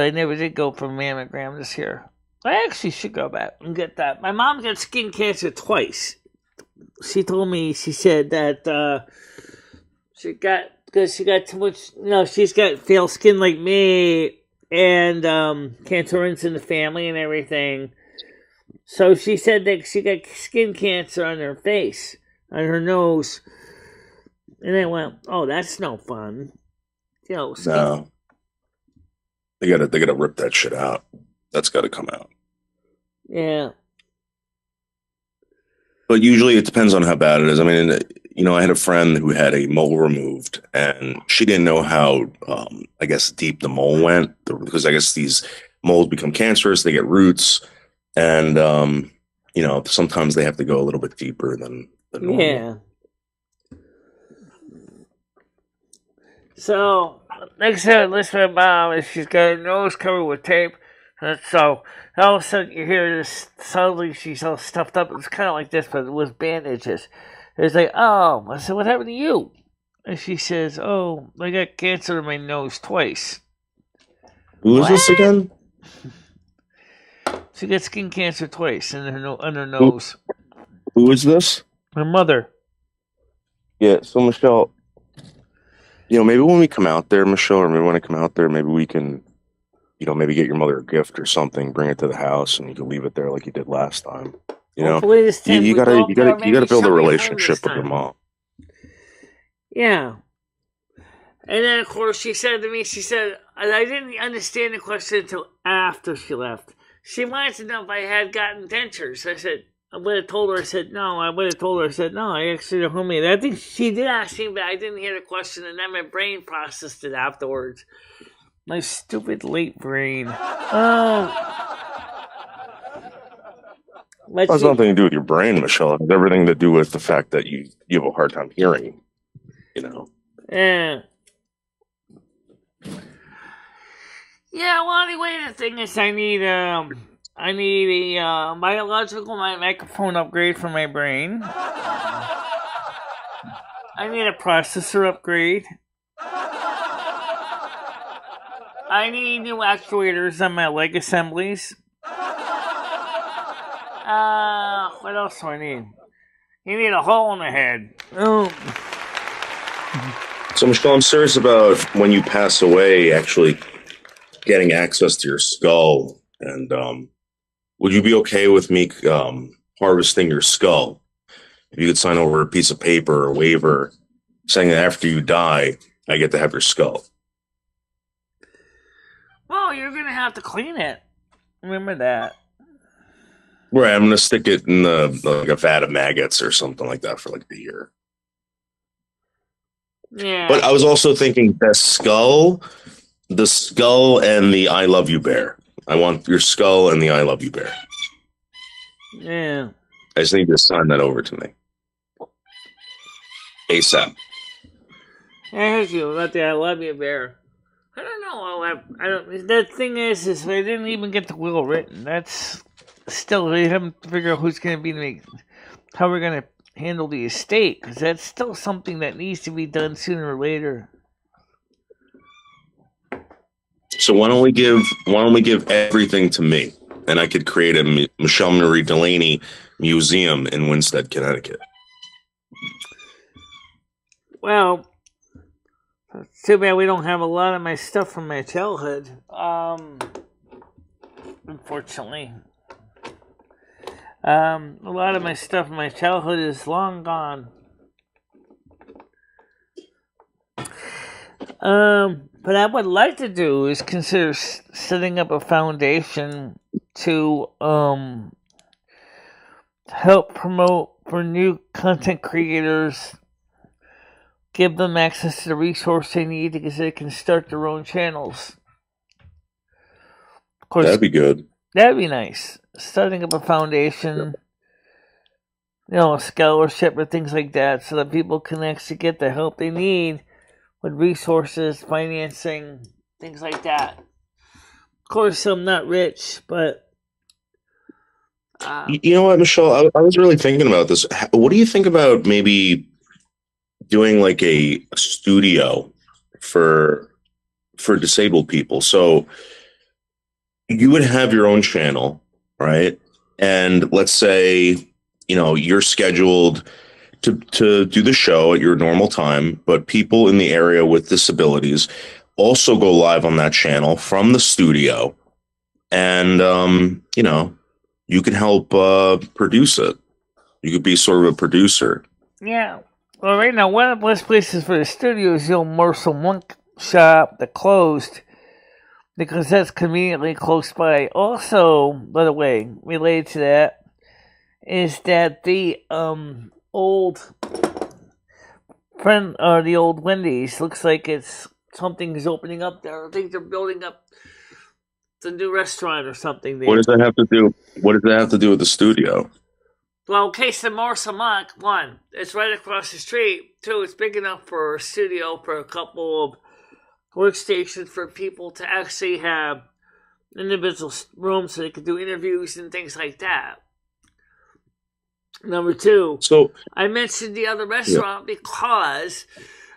I never did go for a mammogram this year. I actually should go back and get that. My mom got skin cancer twice. She told me, she said that because she got too much, she's got pale skin like me, and cancerins in the family and everything. So she said that she got skin cancer on her face, on her nose. And I went, oh, that's no fun. No. They gotta rip that shit out. That's gotta come out. Yeah. But usually it depends on how bad it is. I mean, I had a friend who had a mole removed, and she didn't know how, I guess, deep the mole went, because I guess these moles become cancerous, they get roots, and, sometimes they have to go a little bit deeper than normal. Yeah. So, next time I listen to my mom, is she's got her nose covered with tape. And so, all of a sudden you hear this, suddenly she's all stuffed up. It was kind of like this, but with bandages. It's like, oh, I said, what happened to you? And she says, oh, I got cancer in my nose twice. Who is this again? She got skin cancer twice on her nose. Who is this? Her mother. Yeah, so Michelle, maybe when we come out there, Michelle, or maybe when I come out there, maybe we can, maybe get your mother a gift or something, bring it to the house, and you can leave it there like you did last time. Hopefully this time you gotta build a relationship with your mom. Yeah. And then, of course, she said to me, and I didn't understand the question until after she left. She wanted to know if I had gotten dentures. I said, I would have told her, I said, no. I would have told her, I said, no, I actually don't me. I think she did ask me, but I didn't hear the question, and then my brain processed it afterwards. My stupid late brain. Oh. It has nothing to do with your brain, Michelle. It has everything to do with the fact that you have a hard time hearing, Yeah. Yeah, well, anyway, the thing is, I need a biological microphone upgrade for my brain. I need a processor upgrade. I need new actuators on my leg assemblies. What else do I need? You need a hole in the head. Oh. So, Michelle, I'm serious about when you pass away, actually getting access to your skull. And would you be okay with me harvesting your skull? If you could sign over a piece of paper or waiver saying that after you die, I get to have your skull. Well, you're going to have to clean it. Remember that. Right, I'm going to stick it in a vat of maggots or something like that for like a year. Yeah. But I was also thinking the skull and the I love you bear. I want your skull and the I love you bear. Yeah. I just need you to sign that over to me. ASAP. Thank you. I love you, Bear. I don't know. I don't. The thing is I didn't even get the will written. That's still, we haven't figured out who's going to be how we're going to handle the estate, because that's still something that needs to be done sooner or later. So why don't we give everything to me, and I could create a MicheleMarieDalene museum in Winstead, Connecticut. Well, it's too bad we don't have a lot of my stuff from my childhood. Unfortunately. A lot of my stuff from my childhood is long gone. But I would like to do is consider setting up a foundation to help promote for new content creators, give them access to the resource they need because they can start their own channels. Of course, that'd be good. That'd be nice. Starting up a foundation, a scholarship or things like that, so that people can actually get the help they need with resources, financing, things like that. Of course, I'm not rich, but you know what, Michelle? I was really thinking about this. What do you think about maybe doing like a studio for disabled people? So you would have your own channel, right? And let's say, you're scheduled to do the show at your normal time, but people in the area with disabilities also go live on that channel from the studio. And, you can help produce it. You could be sort of a producer. Yeah. Well, right now, one of the best places for the studio is the old Morsel Monk shop that closed, because that's conveniently close by. Also, by the way, related to that, is that the old Wendy's looks like something is opening up there. I think they're building up the new restaurant or something there. What does that have to do? What does that have to do with the studio? Well, Case of Morsel Monk, one, it's right across the street. Two, it's big enough for a studio for a couple of workstations for people to actually have individual rooms so they can do interviews and things like that. Number two, so I mentioned the other restaurant because,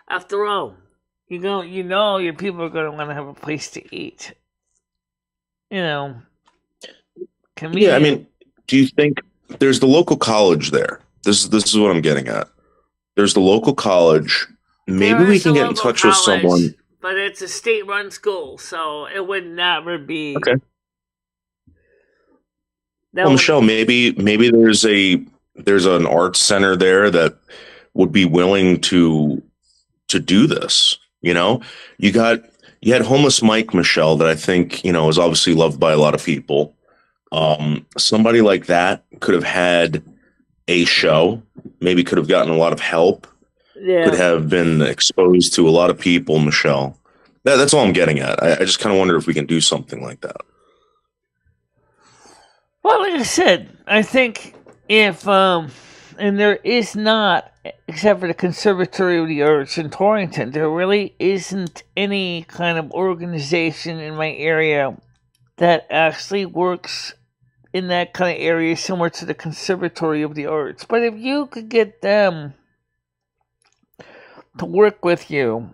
after all, your people are going to want to have a place to eat. Convenient. Yeah, I mean, do you think there's the local college there? This is what I'm getting at. There's the local college. Maybe we can get in touch with someone. But it's a state-run school, so it would never be. Okay. Well, Michelle, maybe there's an arts center there that would be willing to do this. You had Homeless Mike, Michelle, that I think is obviously loved by a lot of people. Somebody like that could have had a show, maybe could have gotten a lot of help. Yeah. Could have been exposed to a lot of people, Michelle. That's all I'm getting at. I just kind of wonder if we can do something like that. Well, like I said, I think if, and there is not, except for the Conservatory of the Arts in Torrington, there really isn't any kind of organization in my area that actually works in that kind of area similar to the Conservatory of the Arts. But if you could get them to work with you,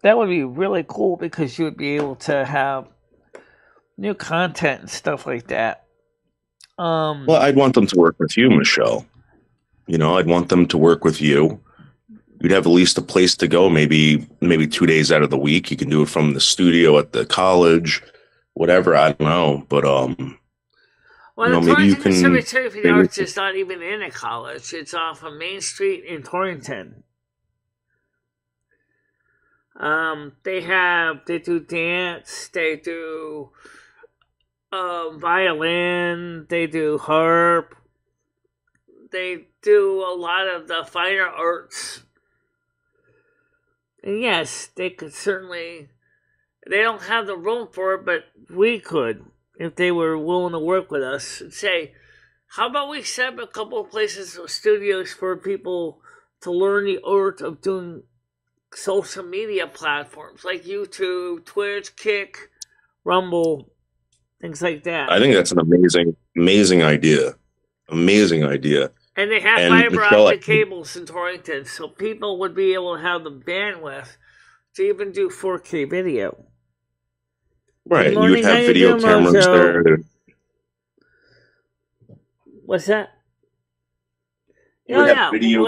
that would be really cool, because you would be able to have new content and stuff like that. Well, I'd want them to work with you, Michelle. I'd want them to work with you. You'd have at least a place to go, maybe 2 days out of the week. You can do it from the studio at the college, whatever. I don't know, but well, the Torrington Conservatory for the Arts is not even in a college. It's off of Main Street in Torrington. They do dance, they do violin, they do harp, they do a lot of the finer arts. And yes, they could certainly, they don't have the room for it, but we could, if they were willing to work with us and say, How about we set up a couple of places, studios for people to learn the art of doing social media platforms like YouTube, Twitch, Kick, Rumble, things like that. I think that's an amazing idea. Amazing idea. And they have fiber optic cables in Torrington, so people would be able to have the bandwidth to even do 4K video. Right, you would have video cameras there. What's that? We have video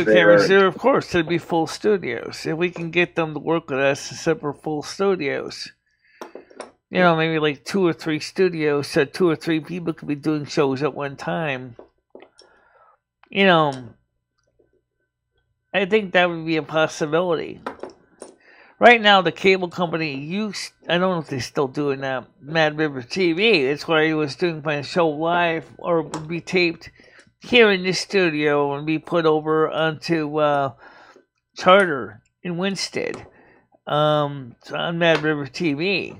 cameras there, of course. There'd be full studios. If we can get them to work with us to set up full studios. You know, maybe like 2 or 3 studios, so 2 or 3 people could be doing shows at one time. You know, I think that would be a possibility. Right now, the cable company I don't know if they're still doing that, Mad River TV. That's where he was doing my show live, or would be taped here in this studio and be put over onto Charter in Winstead on Mad River TV.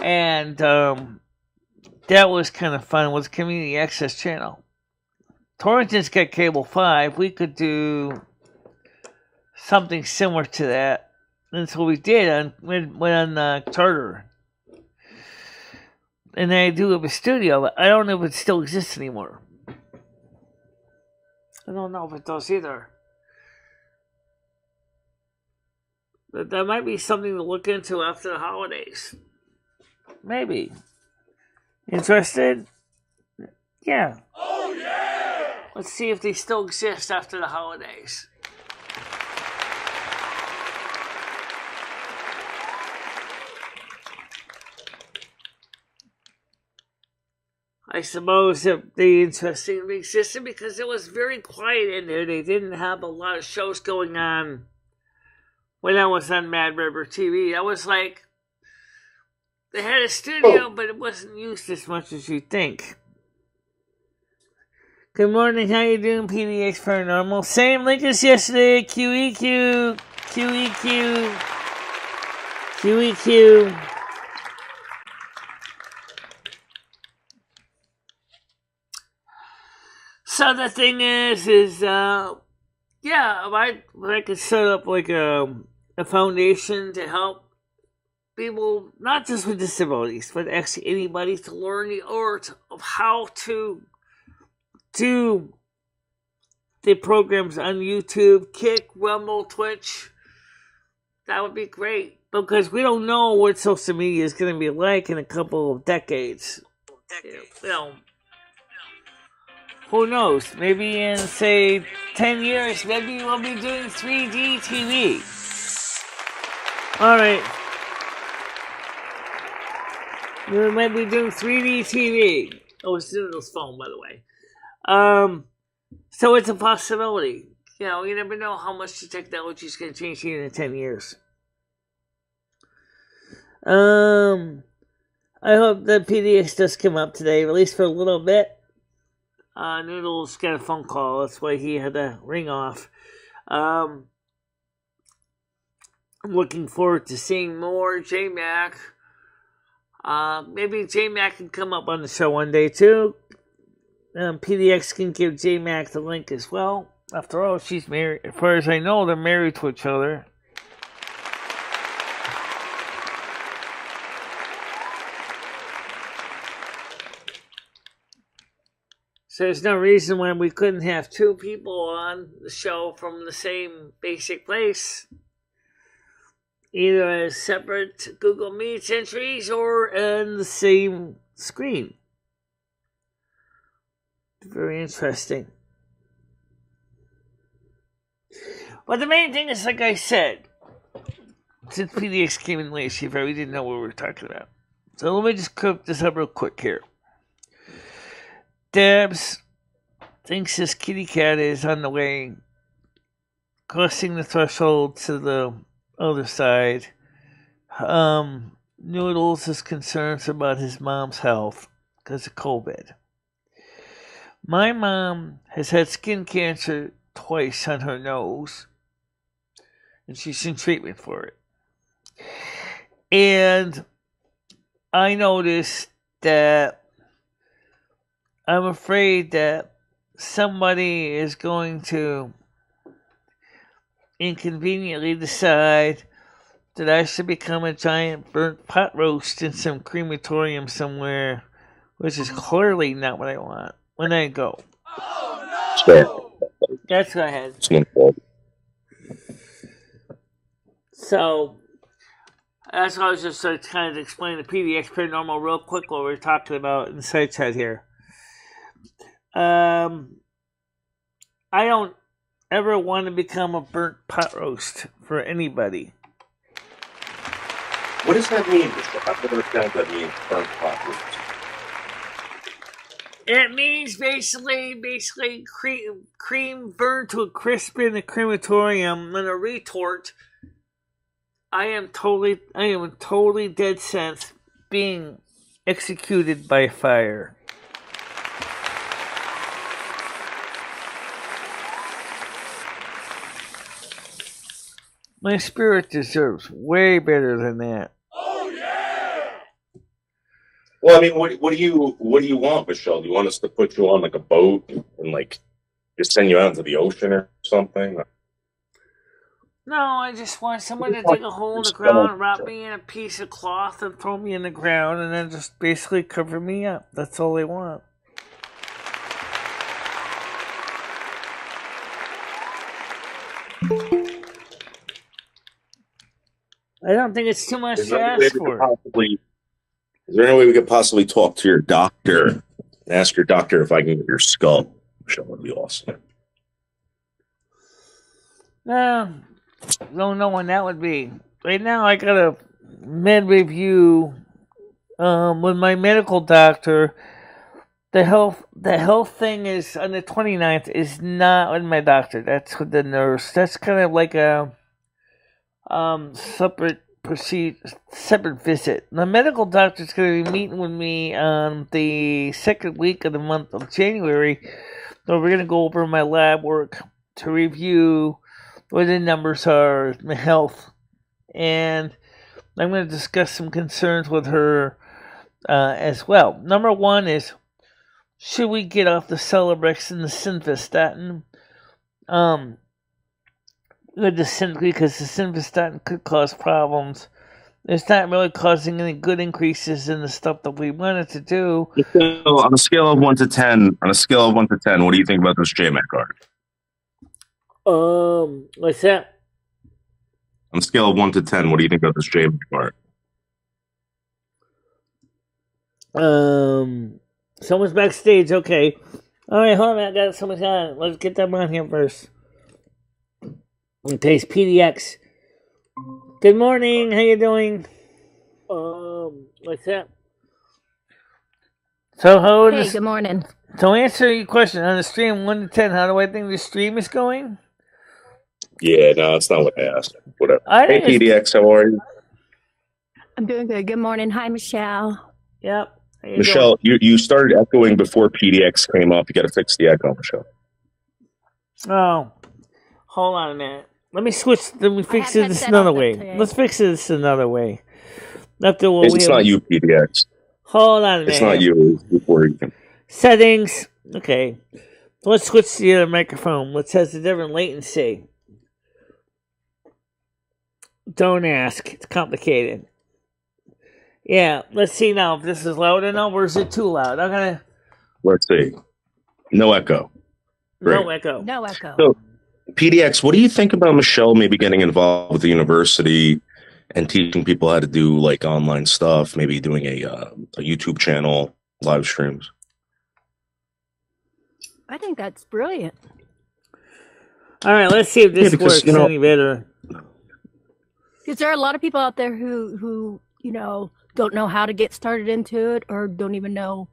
And that was kind of fun. It was a community access channel. Torrington's got Cable 5. We could do something similar to that. That's what we did on Charter. And I do have a studio, but I don't know if it still exists anymore. I don't know if it does either. But that might be something to look into after the holidays. Maybe. Interested? Yeah. Oh, yeah! Let's see if they still exist after the holidays. I suppose it'd be interesting to be existing because it was very quiet in there. They didn't have a lot of shows going on when I was on Mad River TV. I was like, they had a studio, but it wasn't used as much as you'd think. Good morning, how you doing, PDX Paranormal? Same link as yesterday, QEQ, QEQ, QEQ. So the thing is I could set up like a foundation to help people, not just with disabilities, but actually anybody, to learn the art of how to do the programs on YouTube, Kick, Rumble, Twitch. That would be great, because we don't know what social media is going to be like in a couple of decades. You know, who knows? Maybe in, say, 10 years, maybe we'll be doing 3D TV. Alright. We might be doing 3D TV. Oh, it's Noodle's phone, by the way. So it's a possibility. You know, you never know how much the technology is going to change here in 10 years. I hope that PDX does come up today, at least for a little bit. Noodles got a phone call. That's why he had to ring off. I'm looking forward to seeing more J-Mac. Maybe J-Mac can come up on the show one day, too. PDX can give J-Mac the link as well. After all, she's married. As far as I know, they're married to each other. So there's no reason why we couldn't have 2 people on the show from the same basic place. Either as separate Google Meet entries or in the same screen. Very interesting. But the main thing is, like I said, since PDX came in late, she probably didn't know what we were talking about. So let me just cook this up real quick here. Debs thinks his kitty cat is on the way, crossing the threshold to the other side. Noodles is concerned about his mom's health because of COVID. My mom has had skin cancer twice on her nose, and she's in treatment for it. And I noticed that I'm afraid that somebody is going to inconveniently decide that I should become a giant burnt pot roast in some crematorium somewhere, which is clearly not what I want when I go. Sure. That's what I had. Someone called. So, that's why I was just kind of explaining the PDX Paranormal real quick while we were talking about Inside Chat here. I don't ever want to become a burnt pot roast for anybody. What does that mean? I've never found that means burnt pot roast. It means basically cream burned to a crisp in a crematorium in a retort. I am totally dead sense being executed by fire. My spirit deserves way better than that. Oh yeah! Well, I mean, what do you want, Michelle? Do you want us to put you on like a boat and like just send you out into the ocean or something? No, I just want someone to dig a hole in the ground, wrap me in a piece of cloth, and throw me in the ground, and then just basically cover me up. That's all I want. I don't think it's too much to ask for. Is there any way we could possibly talk to your doctor and ask your doctor if I can get your skull? Michelle, that'd be awesome. Don't know when that would be. Right now, I got a med review with my medical doctor. The health thing is on the 29th is not with my doctor. That's with the nurse. That's kind of like a separate visit. The medical doctor's going to be meeting with me on the second week of the month of January. So we're going to go over my lab work to review what the numbers are, my health, and I'm going to discuss some concerns with her as well. Number one is, should we get off the Celebrex and the Simvastatin? Because the Simvastatin could cause problems. It's not really causing any good increases in the stuff that we wanted to do. So on a scale of 1 to 10, what do you think about this JMAC card? What's that? On a scale of 1 to 10, what do you think about this JMAC card? Someone's backstage. Okay. All right, hold on. I got someone on. Let's get them on here first. Okay, it's PDX. Good morning. How you doing? What's that? So good morning. To answer your question on the stream 1 to 10, how do I think the stream is going? Yeah, no, that's not what I asked. Whatever. Hey, PDX, how are you? I'm doing good. Good morning. Hi, Michelle. Yep. Michelle, you started echoing before PDX came up. You got to fix the echo, Michelle. Oh, hold on a minute. Let me fix this another way. Let's fix this another way. It's not you, PDX. Hold on a minute. It's not you. Before you can. Settings. Okay. Let's switch to the other microphone, which has a different latency. Don't ask. It's complicated. Yeah, let's see now if this is loud enough or is it too loud. Let's see. No echo. Great. No echo. So, PDX, what do you think about Michelle maybe getting involved with the university and teaching people how to do like online stuff, maybe doing a YouTube channel, live streams? I think that's brilliant. All right, let's see if this works any better. Because there are a lot of people out there who don't know how to get started into it or don't even know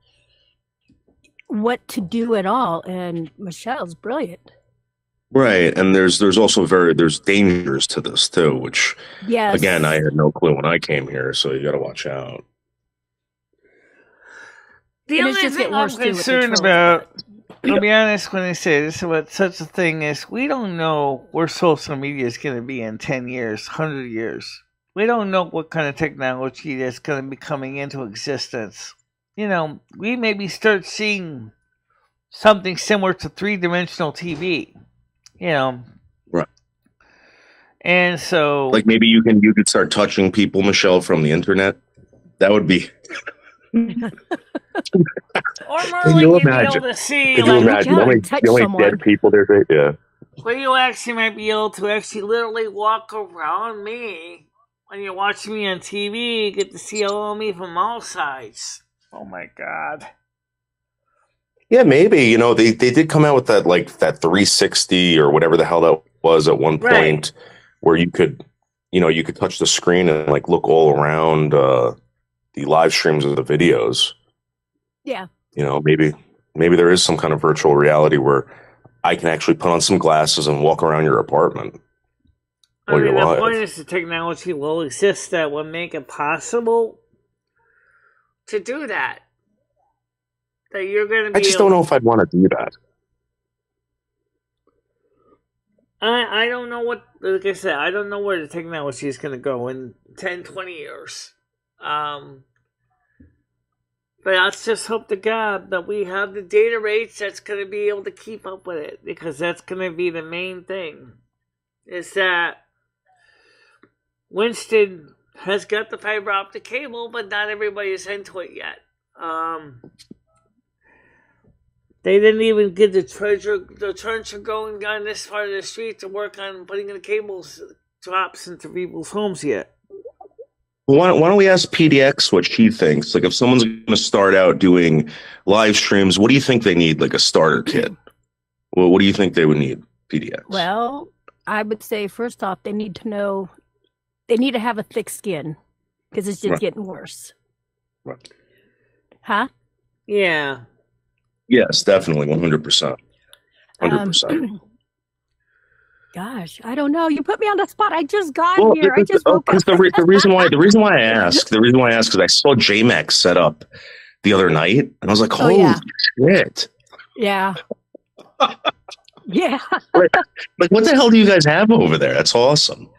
what to do at all. And Michelle's brilliant. Right, and there's also there's dangers to this too, which again I had no clue when I came here, so you got to watch out. The only thing I'm concerned about, I'll be honest when I say this about such a thing, is we don't know where social media is going to be in 10 years, 100 years. We don't know what kind of technology that's going to be coming into existence. We maybe start seeing something similar to three-dimensional TV, you know. Right. And so, like maybe you could start touching people, Michelle, from the internet. That would be. or more Can like you you'd imagine? be able to see, Can you like, imagine the only dead people there's? Yeah. Well, you actually might be able to actually literally walk around me when you're watching me on TV. You get to see all of me from all sides. Oh my god. Yeah, maybe. You know, they did come out with that, like, that 360 or whatever the hell that was at one point, where you could touch the screen and, like, look all around the live streams of the videos. Yeah. You know, maybe there is some kind of virtual reality where I can actually put on some glasses and walk around your apartment while you're live. The point is the technology will exist that will make it possible to do that. That you're going to be. I just don't know if I'd want to do that. I don't know what, like I said, I don't know where the technology is going to go in 10, 20 years. But let's just hope to God that we have the data rates that's going to be able to keep up with it, because that's going to be the main thing. Is that Winston has got the fiber optic cable, but not everybody is into it yet. They didn't even get the trencher going on this part of the street to work on putting in the cables drops into people's homes yet. Why don't we ask PDX what she thinks? Like, if someone's going to start out doing live streams, what do you think they need? Like a starter kit? Well, what do you think they would need, PDX? Well, I would say first off, they need to have a thick skin, because it's just getting worse. Right. Huh? Yeah. Yes, definitely, 100%. 100%. Gosh, I don't know. You put me on the spot. I just got here. I just woke up. The reason why I asked is I saw JMax set up the other night, and I was like, "Holy shit!" Yeah. Yeah. Like, what the hell do you guys have over there? That's awesome.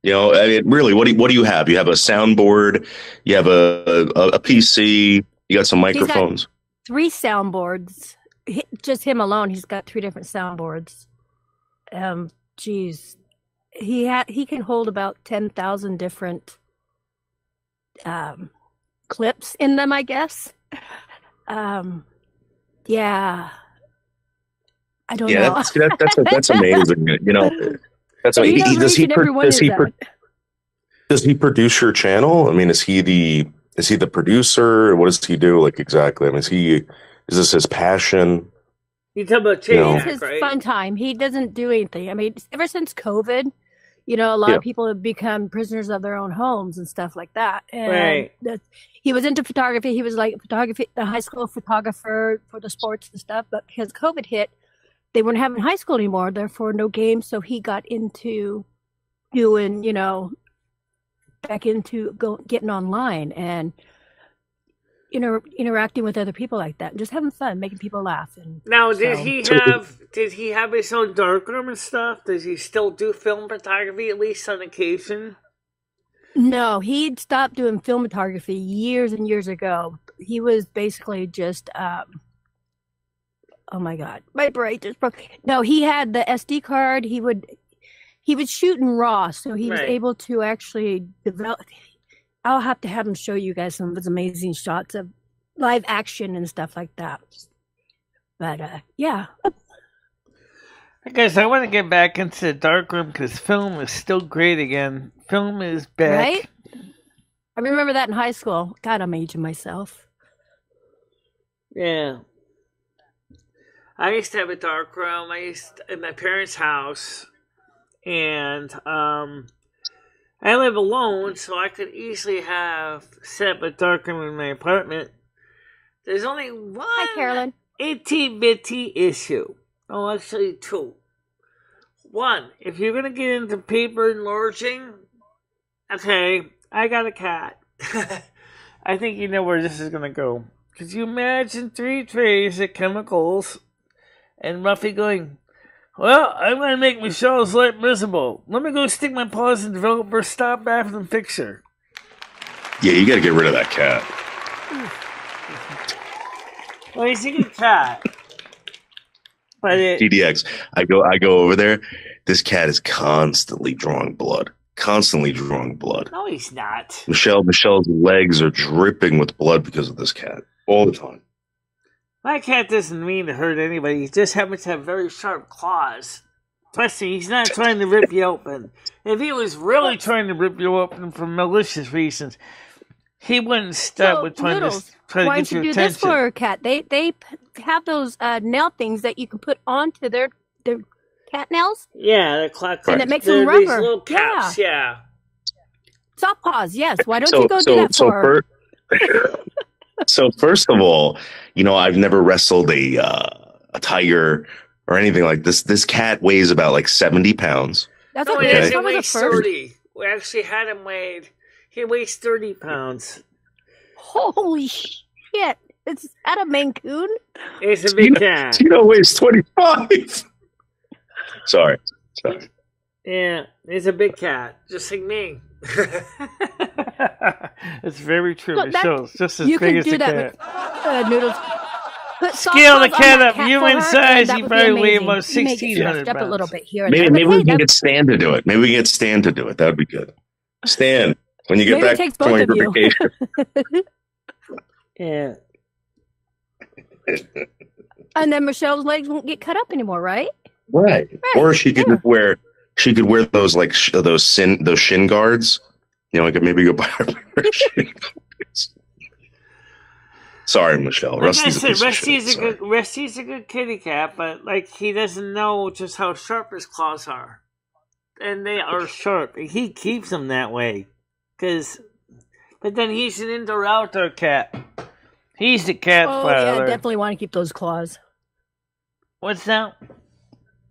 You know, I mean, really, what do you have? You have a soundboard. You have a PC. You got some microphones. 3 soundboards. Just him alone, he's got 3 different soundboards. Geez, he can hold about 10,000 different clips in them, I guess. Yeah, I don't know. That's amazing. You know, that's amazing. Does he produce your channel? I mean, is he the producer? What does he do? Like, exactly? I mean, is this his passion? You talk about it's his fun time. He doesn't do anything. I mean, ever since COVID, you know, a lot of people have become prisoners of their own homes and stuff like that. And he was into photography. He was like the high school photographer for the sports and stuff. But because COVID hit, they weren't having high school anymore. Therefore, no games. So he got into doing, you know, back into getting online and interacting with other people like that, and just having fun, making people laugh. And now, did he have his own darkroom and stuff? Does he still do film photography, at least on occasion? No, he'd stopped doing film photography years and years ago. He was basically just, oh my God, my brain just broke. No, he had the SD card. He would shoot in RAW, so he was able to actually develop. I'll have to have him show you guys some of his amazing shots of live action and stuff like that. But yeah. Guys, I want to get back into the darkroom because film is still great again. Film is back. Right? I remember that in high school. God, I'm aging myself. Yeah. I used to have a darkroom. In my parents' house. And I live alone, so I could easily have set up a darkroom in my apartment. There's only one itty-bitty issue. Oh, actually 2. 1, if you're going to get into paper enlarging, okay, I got a cat. I think you know where this is going to go. Could you imagine 3 trays of chemicals and Ruffy going, "Well, I'm going to make Michelle's life miserable. Let me go stick my paws in developer stop bathroom fixer." Yeah, you got to get rid of that cat. Well, he's a good cat. But PDX. I go over there. This cat is constantly drawing blood. No, he's not. Michelle's legs are dripping with blood because of this cat all the time. My cat doesn't mean to hurt anybody. He just happens to have very sharp claws. Trust me, he's not trying to rip you open. If he was really trying to rip you open for malicious reasons, he wouldn't stop with trying to get your attention. Why don't you do this for a cat? They have those nail things that you can put onto their cat nails. Yeah, they're clock. And it makes them rubber. These little caps, yeah. Soft paws, yes. Why don't you go do that for her? So first of all, I've never wrestled a tiger or anything like this. This cat weighs about like 70 pounds. That's no, okay. He weighs 30. We actually had him weighed. He weighs 30 pounds. Holy shit. Is that a Maine Coon? It's a big cat. Tino weighs 25. Sorry. Yeah, it's a big cat. Just like me. It's very true. Look, Michelle's just as big as the cat. With, Noodles. Scale the cat up. Human size, he probably weighs about 1,600 pounds. pounds. A little bit here. Maybe we can get Stan to do it. That would be good. Stan, when you get back from your vacation. Yeah. And then Michelle's legs won't get cut up anymore, right? Right. Or she could wear those like those shin guards. Maybe go buy her shin guards. Sorry, Michelle. Like I said, Rusty's a good kitty cat, but he doesn't know just how sharp his claws are, and they are sharp. He keeps them that way, but then he's an indoor-outdoor cat. He's the cat father. Yeah, definitely want to keep those claws. What's that?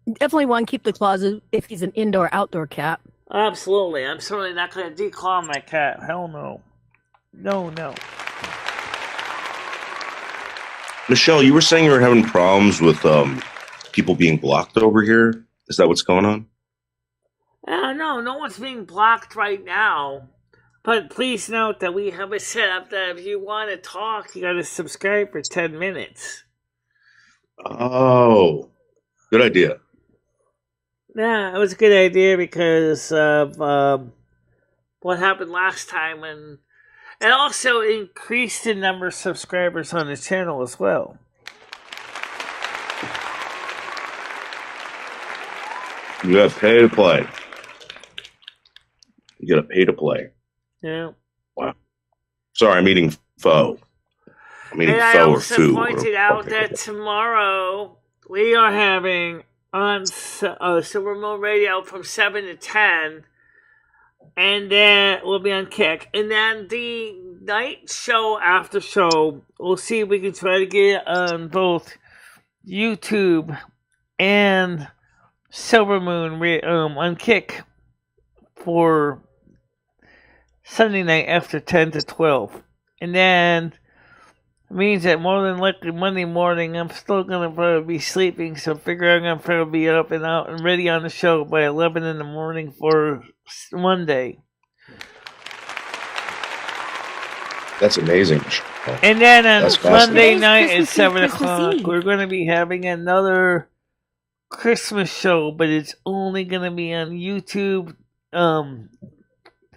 Definitely want to keep the claws if he's an indoor-outdoor cat. Absolutely. I'm certainly not going to declaw my cat. Hell no. No. Michelle, you were saying you were having problems with people being blocked over here. Is that what's going on? No one's being blocked right now. But please note that we have a setup that if you want to talk, you got to subscribe for 10 minutes. Oh, good idea. Yeah, it was a good idea because of what happened last time, and it also increased the number of subscribers on the channel as well. You got to pay to play. You got to pay to play. Yeah. Wow. Sorry, I'm eating pho. I'm eating pho or food. I also pointed out that tomorrow we are having on Silvermoon Radio from 7 to 10, and then we'll be on Kick. And then the night show after show, we'll see if we can try to get on both YouTube and Silvermoon on Kick for Sunday night after 10 to 12. And then it means that more than likely Monday morning I'm still going to probably be sleeping, so I figure I'm going to probably be up and out and ready on the show by 11 in the morning for Monday. That's amazing. And then on Monday night at 7 o'clock, we're going to be having another Christmas show, but it's only going to be on YouTube.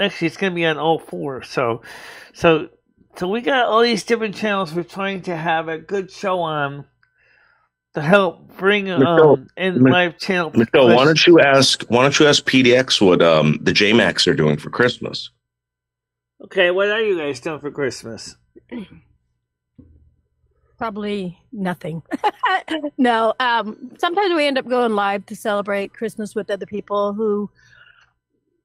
Actually, it's going to be on all four. So we got all these different channels we're trying to have a good show on to help bring in live channel. Michelle, why don't you ask PDX what the JMacs are doing for Christmas? Okay, what are you guys doing for Christmas? Probably nothing. No. Sometimes we end up going live to celebrate Christmas with other people who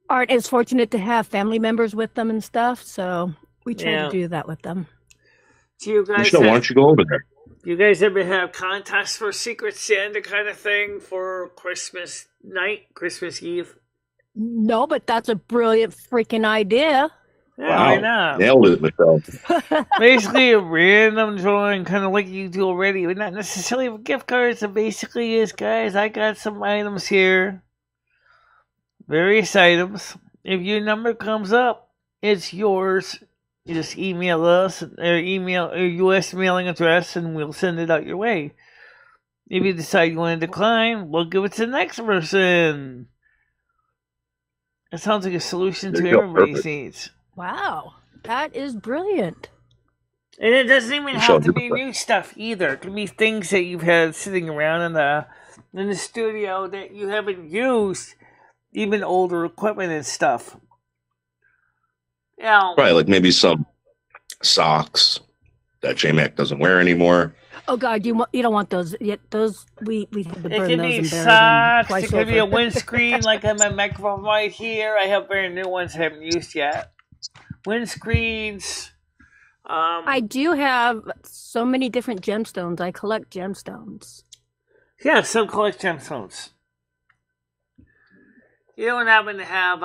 aren't as fortunate to have family members with them and stuff. So we try to do that with them. Do you guys Michelle, why don't you go over there? Do you guys ever have contests for Secret Santa kind of thing for Christmas night, Christmas Eve? No, but that's a brilliant freaking idea. Yeah, why not? Nailed it, Michelle. Basically a random drawing, kind of like you do already, but not necessarily with gift cards. It basically is, guys, I got some items here. Various items. If your number comes up, it's yours. You just email us or email a U.S. mailing address, and we'll send it out your way. If you decide you want to decline, we'll give it to the next person. It sounds like a solution to everybody's needs. Wow, that is brilliant. And it doesn't even have to be new stuff either. It can be things that you've had sitting around in the studio that you haven't used, even older equipment and stuff. Yeah, right, like maybe some socks that J-Mac doesn't wear anymore. Oh God, you don't want those? Yet those we had to burn those and bury them. It can be socks. It could be a windscreen, like on my microphone right here. I have very new ones I haven't used yet. Windscreens. I do have so many different gemstones. I collect gemstones. Yeah, some collect gemstones. You don't happen to have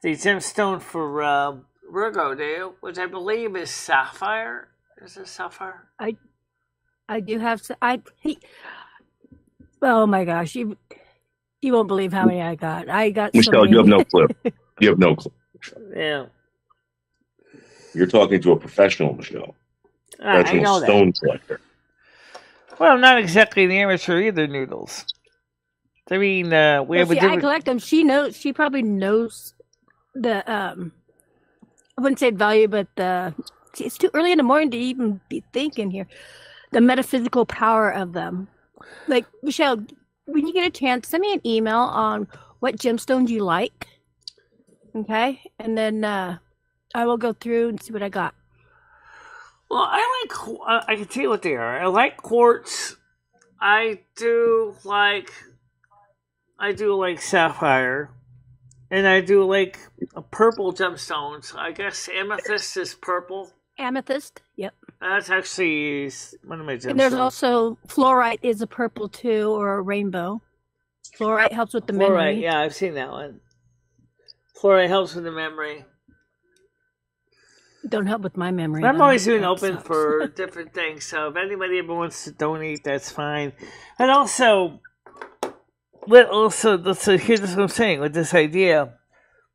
the gemstone for Virgo, do you? Which I believe is sapphire. Is it sapphire? I do have. Oh my gosh, you won't believe how many I got. Michelle, so many. You have no clue. You have no clue. Yeah. You're talking to a professional, Michelle. Professional stone collector. Well, I'm not exactly an amateur either, Noodles. I mean, we have a different... I collect them. She probably knows the, I wouldn't say value, but it's too early in the morning to even be thinking here. The metaphysical power of them. Like, Michelle, when you get a chance, send me an email on what gemstones you like. Okay? And then I will go through and see what I got. Well, I can tell you what they are. I like quartz. I do like sapphire. And I do like purple gemstones. I guess amethyst is purple. Amethyst, yep. That's actually one of my gemstones. And there's also fluorite is a purple too, or a rainbow. Fluorite helps with the memory. Yeah, I've seen that one. Fluorite helps with the memory. Don't help with my memory. I'm always been open for different things, so if anybody ever wants to donate, that's fine. And also, here's what I'm saying with this idea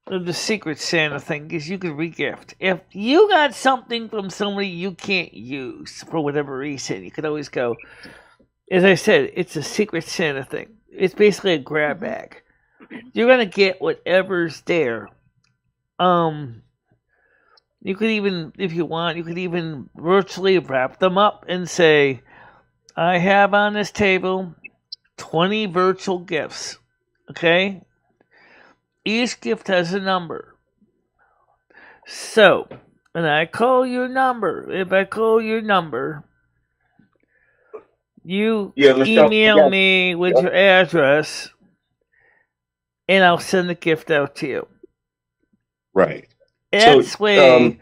of the Secret Santa thing, is you can regift. If you got something from somebody you can't use for whatever reason, you could always go, as I said, it's a Secret Santa thing. It's basically a grab bag. You're going to get whatever's there. You could even, if you want, you could even virtually wrap them up and say, I have on this table 20 virtual gifts. Okay? Each gift has a number. So, when I call your number, if I call your number, you email me with your address, and I'll send the gift out to you. Right. That's way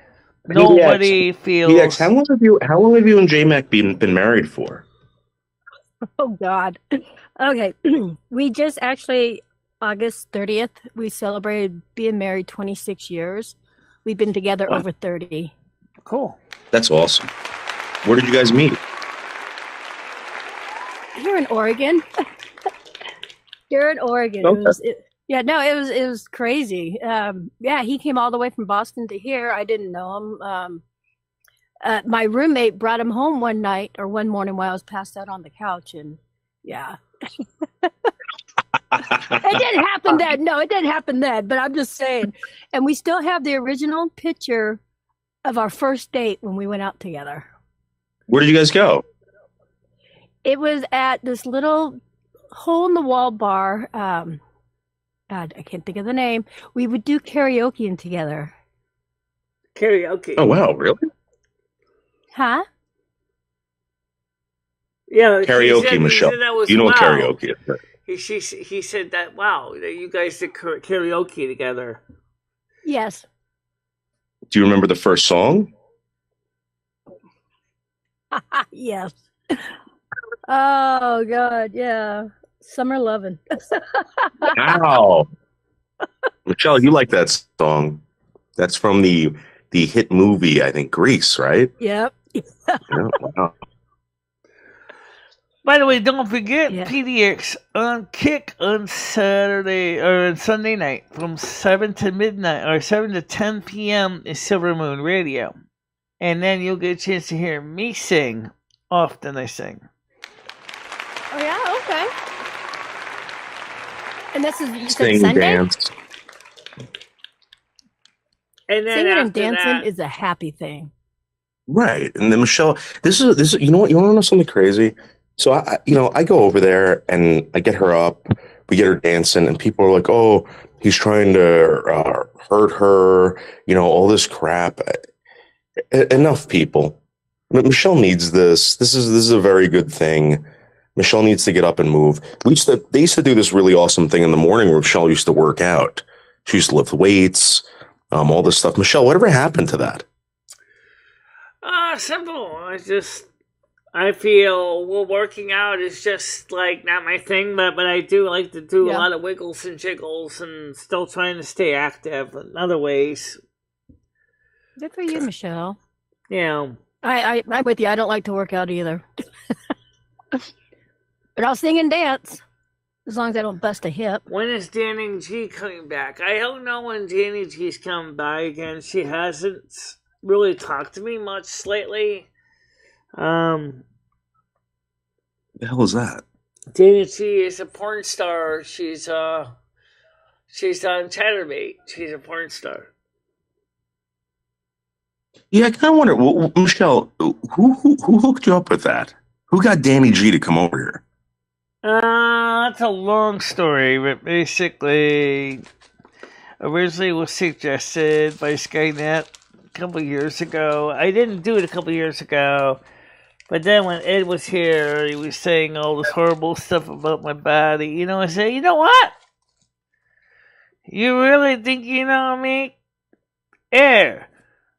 nobody feels. How long have you and J-Mac been married for? Oh God. Okay. We just actually August 30th, we celebrated being married 26 years. We've been together over 30. Cool. That's awesome. Where did you guys meet? Here in Oregon. Here in Oregon. Okay. It was crazy. He came all the way from Boston to here. I didn't know him. My roommate brought him home one morning while I was passed out on the couch, and yeah. It didn't happen then. No, it didn't happen then, but I'm just saying. And we still have the original picture of our first date when we went out together. Where did you guys go? It was at this little hole-in-the-wall bar. God, I can't think of the name. We would do karaoke together. Karaoke. Oh, wow. Really? Huh? Yeah. Karaoke, Michelle. You know what karaoke is. He said that, wow, that you guys did karaoke together. Yes. Do you remember the first song? Yes. Oh, God, yeah. Summer Lovin'. Wow. Michelle, you like that song. That's from the hit movie, I think, Grease, right? Yep. Yeah, wow. By the way, don't forget PDX on Kick on Saturday or on Sunday night from 7 to midnight or 7 to 10 p.m. is Silvermoon Radio. And then you'll get a chance to hear me sing often I sing. Oh yeah, okay. And this is you said Sing, Sunday. dance. And then Singing and after dancing that, is a happy thing. Right. And then Michelle, this is you know what, you want to know something crazy? So I go over there and I get her up, we get her dancing, and people are like, "Oh, he's trying to hurt her," all this crap. Enough, people. Michelle needs this. This is a very good thing. Michelle needs to get up and move. They used to do this really awesome thing in the morning where Michelle used to work out. She used to lift weights, all this stuff. Michelle, whatever happened to that? simple. I feel working out is just like not my thing, but I do like to do a lot of wiggles and jiggles and still trying to stay active in other ways. Good for you, Michelle. Yeah. I'm with you. I don't like to work out either. But I'll sing and dance. As long as I don't bust a hip. When is Danny G coming back? I don't know when Danny G's coming by again. She hasn't really talked to me much lately. The hell is that? Danny G is a porn star. She's on Chatterbait. She's a porn star. Yeah, I kind of wonder, Michelle, who hooked you up with that? Who got Danny G to come over here? That's a long story, but basically, originally was suggested by Skynet a couple years ago. I didn't do it a couple years ago, but then when Ed was here, he was saying all this horrible stuff about my body. I said, you know what? You really think you know me? Here,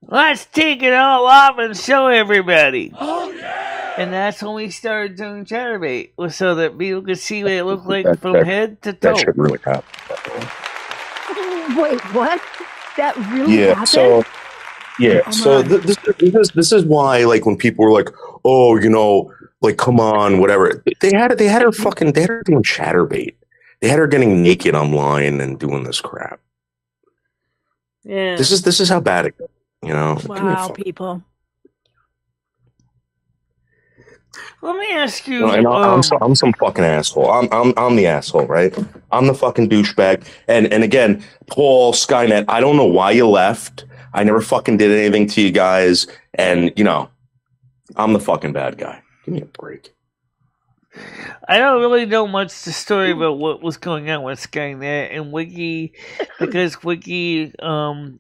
let's take it all off and show everybody. Oh, yeah! And that's when we started doing Chatterbait, so that people could see what it looked like from head to toe. That shit really happened. Wait, what? That really happened? This is why, like, when people were like, "Oh, like, come on, whatever," they had her doing Chatterbait. They had her getting naked online and doing this crap. Yeah, this is how bad it goes. Wow, people. Let me ask you. I'm some fucking asshole. I'm the asshole, right? I'm the fucking douchebag. And again, Paul, Skynet, I don't know why you left. I never fucking did anything to you guys. And I'm the fucking bad guy. Give me a break. I don't really know much the story about what was going on with Skynet and Wiki, because Wiki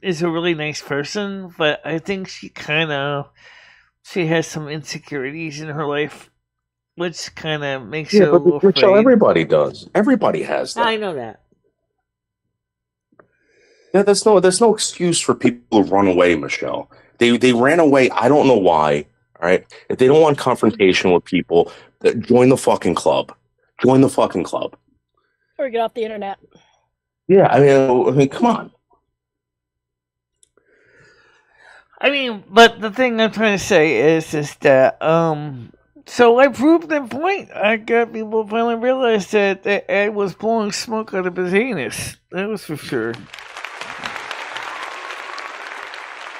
is a really nice person, but I think she has some insecurities in her life, which kind of makes her a little afraid. Michelle, everybody does. Everybody has that. I know that. Yeah, there's no excuse for people to run away, Michelle. They ran away. I don't know why. All right. If they don't want confrontation with people, join the fucking club. Join the fucking club. Or get off the internet. Yeah, I mean, come on. But the thing I'm trying to say is that, so I proved that point. I got people finally realize that Ed was blowing smoke out of his anus. That was for sure.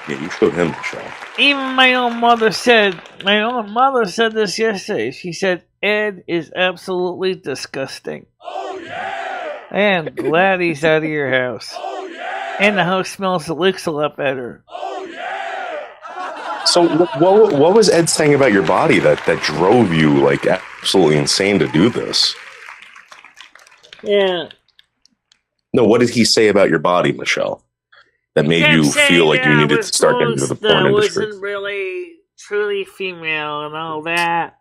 Yeah, you showed him, Michelle. Even my own mother said this yesterday. She said, Ed is absolutely disgusting. Oh, yeah! I am glad he's out of your house. Oh, yeah! And the house smells a lot better. Oh, yeah! So what was Ed saying about your body that drove you like absolutely insane to do this? Yeah. No, what did he say about your body, Michelle? That made you feel like you needed to start getting into the porn industry? I wasn't really truly female and all that.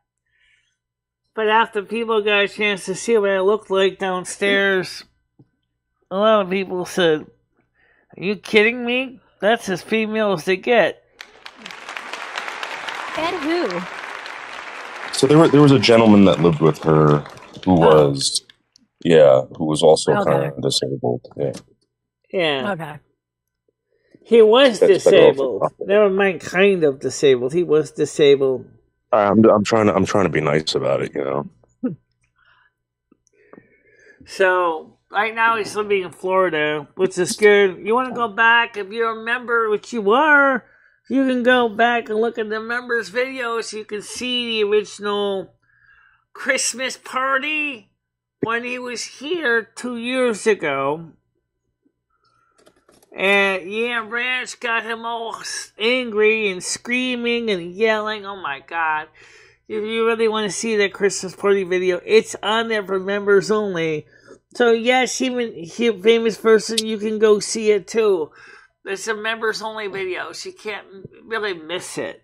But after people got a chance to see what I looked like downstairs, a lot of people said, "Are you kidding me? That's as female as they get." And who? So there was a gentleman that lived with her who was also kind of disabled. Yeah. Yeah. Okay. He was disabled. Never mind, kind of disabled. He was disabled. I'm trying to be nice about it, So right now he's living in Florida, which is good. You want to go back? If you remember what you were, You can go back and look at the members' videos. You can see the original Christmas party when he was here 2 years ago. And yeah, Ranch got him all angry and screaming and yelling. Oh my God. If you really want to see that Christmas party video, it's on there for members only. So yes, even famous person, you can go see it too. It's a members only video, so you can't really miss it.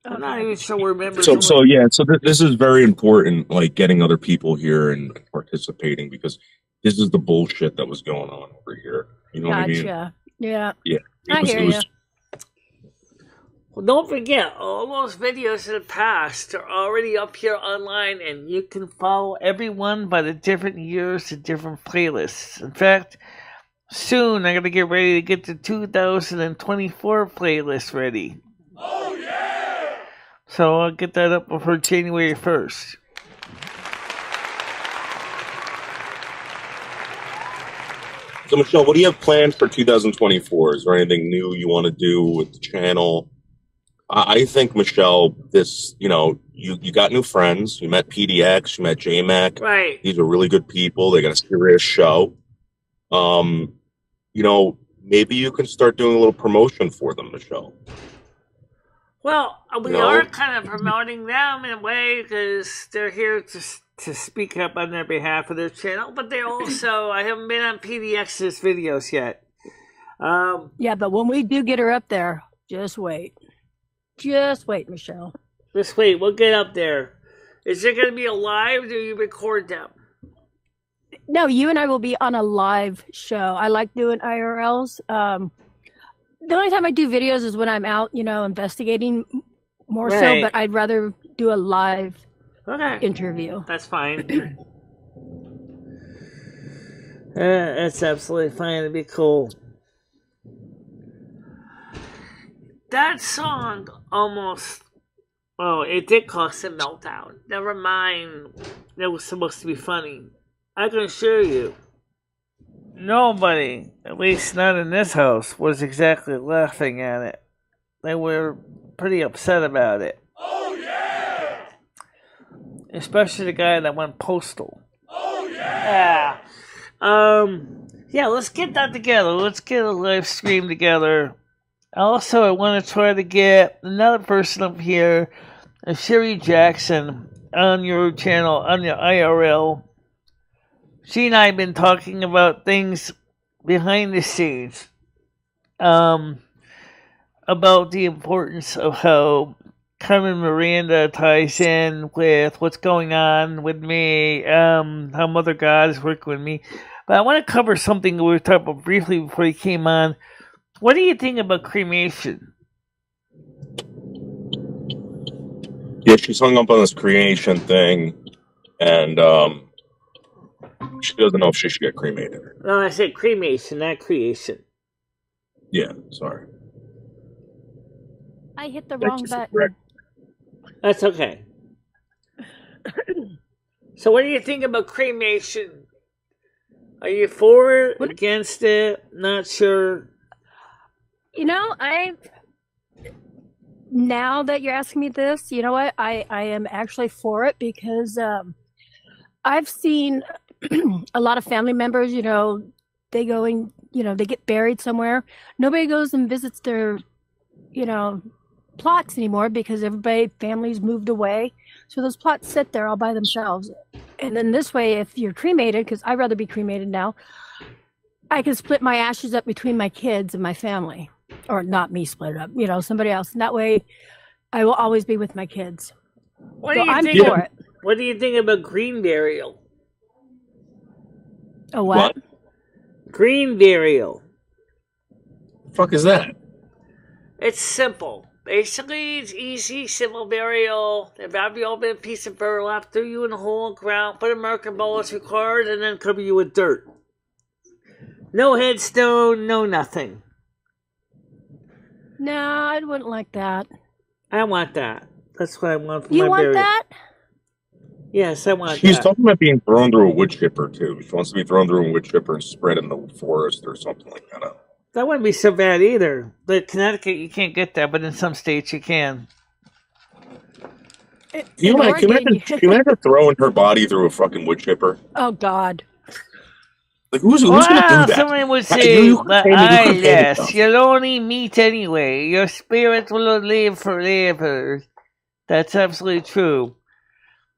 I'm not even sure where members only. So this is very important, like getting other people here and participating, because this is the bullshit that was going on over here. You know what I mean? Yeah. I hear you. Well, don't forget, all those videos in the past are already up here online, and you can follow everyone by the different years and different playlists. In fact, soon I'm going to get ready to get the 2024 playlist ready. Oh, yeah! So I'll get that up before January 1st. So, Michelle, what do you have planned for 2024? Is there anything new you want to do with the channel? I think, Michelle, you got new friends. You met PDX, you met JMac. Right. These are really good people. They got a serious show. Maybe you can start doing a little promotion for them, Michelle. Well, we are kind of promoting them in a way because they're here to speak up on their behalf of their channel, but they also, I haven't been on PDX's videos yet. Yeah, but when we do get her up there, just wait. Just wait, Michelle. Just wait, we'll get up there. Is it going to be a live, or do you record them? No, you and I will be on a live show. I like doing IRLs. The only time I do videos is when I'm out, investigating more so, but I'd rather do a live interview. That's fine. That's absolutely fine. It'd be cool. That song it did cause a meltdown. Never mind, it was supposed to be funny. I can assure you, nobody, at least not in this house, was exactly laughing at it. They were pretty upset about it. Oh, yeah! Especially the guy that went postal. Oh, yeah! Yeah, let's get that together. Let's get a live stream together. Also, I want to try to get another person up here, Sherry Jackson, on your channel, on your IRL. She and I have been talking about things behind the scenes, about the importance of how Carmen Miranda ties in with what's going on with me, how Mother God is working with me. But I want to cover something we were talking about briefly before he came on. What do you think about cremation? Yeah, she's hung up on this creation thing, and she doesn't know if she should get cremated. No, I said cremation, not creation. Yeah, sorry. I hit the wrong button. Correct. That's okay. So what do you think about cremation? Are you for it, against it, not sure? Now that you're asking me this, you know what? I am actually for it because I've seen a lot of family members, they go and, they get buried somewhere. Nobody goes and visits their, plots anymore because families moved away. So those plots sit there all by themselves. And then this way, if you're cremated, because I'd rather be cremated now, I can split my ashes up between my kids and my family. Or not me split it up, somebody else. And that way, I will always be with my kids. I'm for it. What do you think about green burial? A what? Green burial. The fuck is that? It's simple. Basically, it's easy, simple burial. They wrap you up in a piece of burlap, throw you in a hole in the ground, put a marker ball as required, and then cover you with dirt. No headstone, no nothing. No, I wouldn't like that. I want that. That's what I want for my burial. You want that? Yes, I want that. She's talking about being thrown through a wood chipper, too. She wants to be thrown through a wood chipper and spread in the forest or something like that. That wouldn't be so bad either. But Connecticut, you can't get that, but in some states you can. Can you imagine throwing her body through a fucking wood chipper? Oh, God. Like, who's going to do that? Somebody would say, yes, you'll only meet anyway. Your spirit will live forever. That's absolutely true.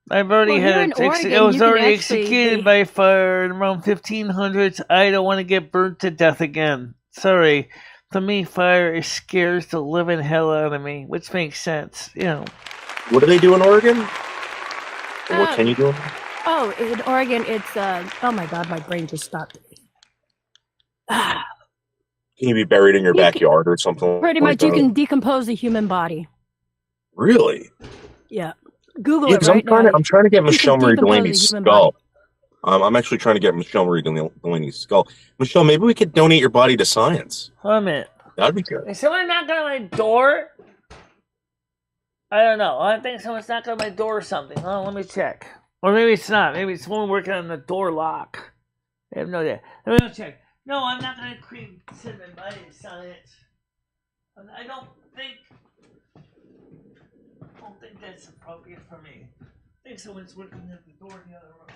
I've already had it. I was already executed by fire in around 1500s. I don't want to get burnt to death again. Sorry. To me, fire scares the living hell out of me, which makes sense, you know. What do they do in Oregon? What can you do? Oh, in Oregon, it's, oh my God, my brain just stopped. Can you be buried in your backyard or something? Pretty much, you can decompose a human body. Really? Yeah. Google it right now. I'm trying to get MicheleMarieDalene's skull. I'm actually trying to get MicheleMarieDalene's skull. Michelle, maybe we could donate your body to science. Hold a minute. That'd be good. Is someone knocking on my door? I don't know. I think someone's knocking on my door or something. Oh, let me check. Or maybe it's not. Maybe it's someone working on the door lock. I have no idea. Let me go check. No, I'm not going to create my body to science. I don't think that's appropriate for me. I think someone's working at the door in the other room.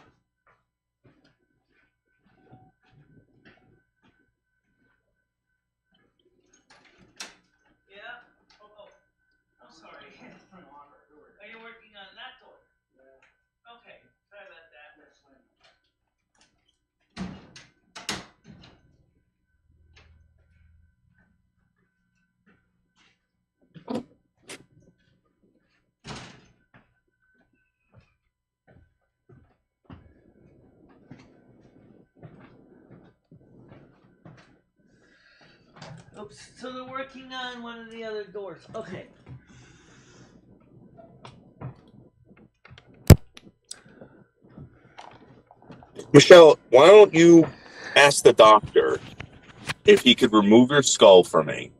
Yeah? Oh, I'm sorry. Are you working on that door? Yeah. Okay, sorry about that. Oops, so they're working on one of the other doors. Okay. Michelle, why don't you ask the doctor if he could remove your skull for me,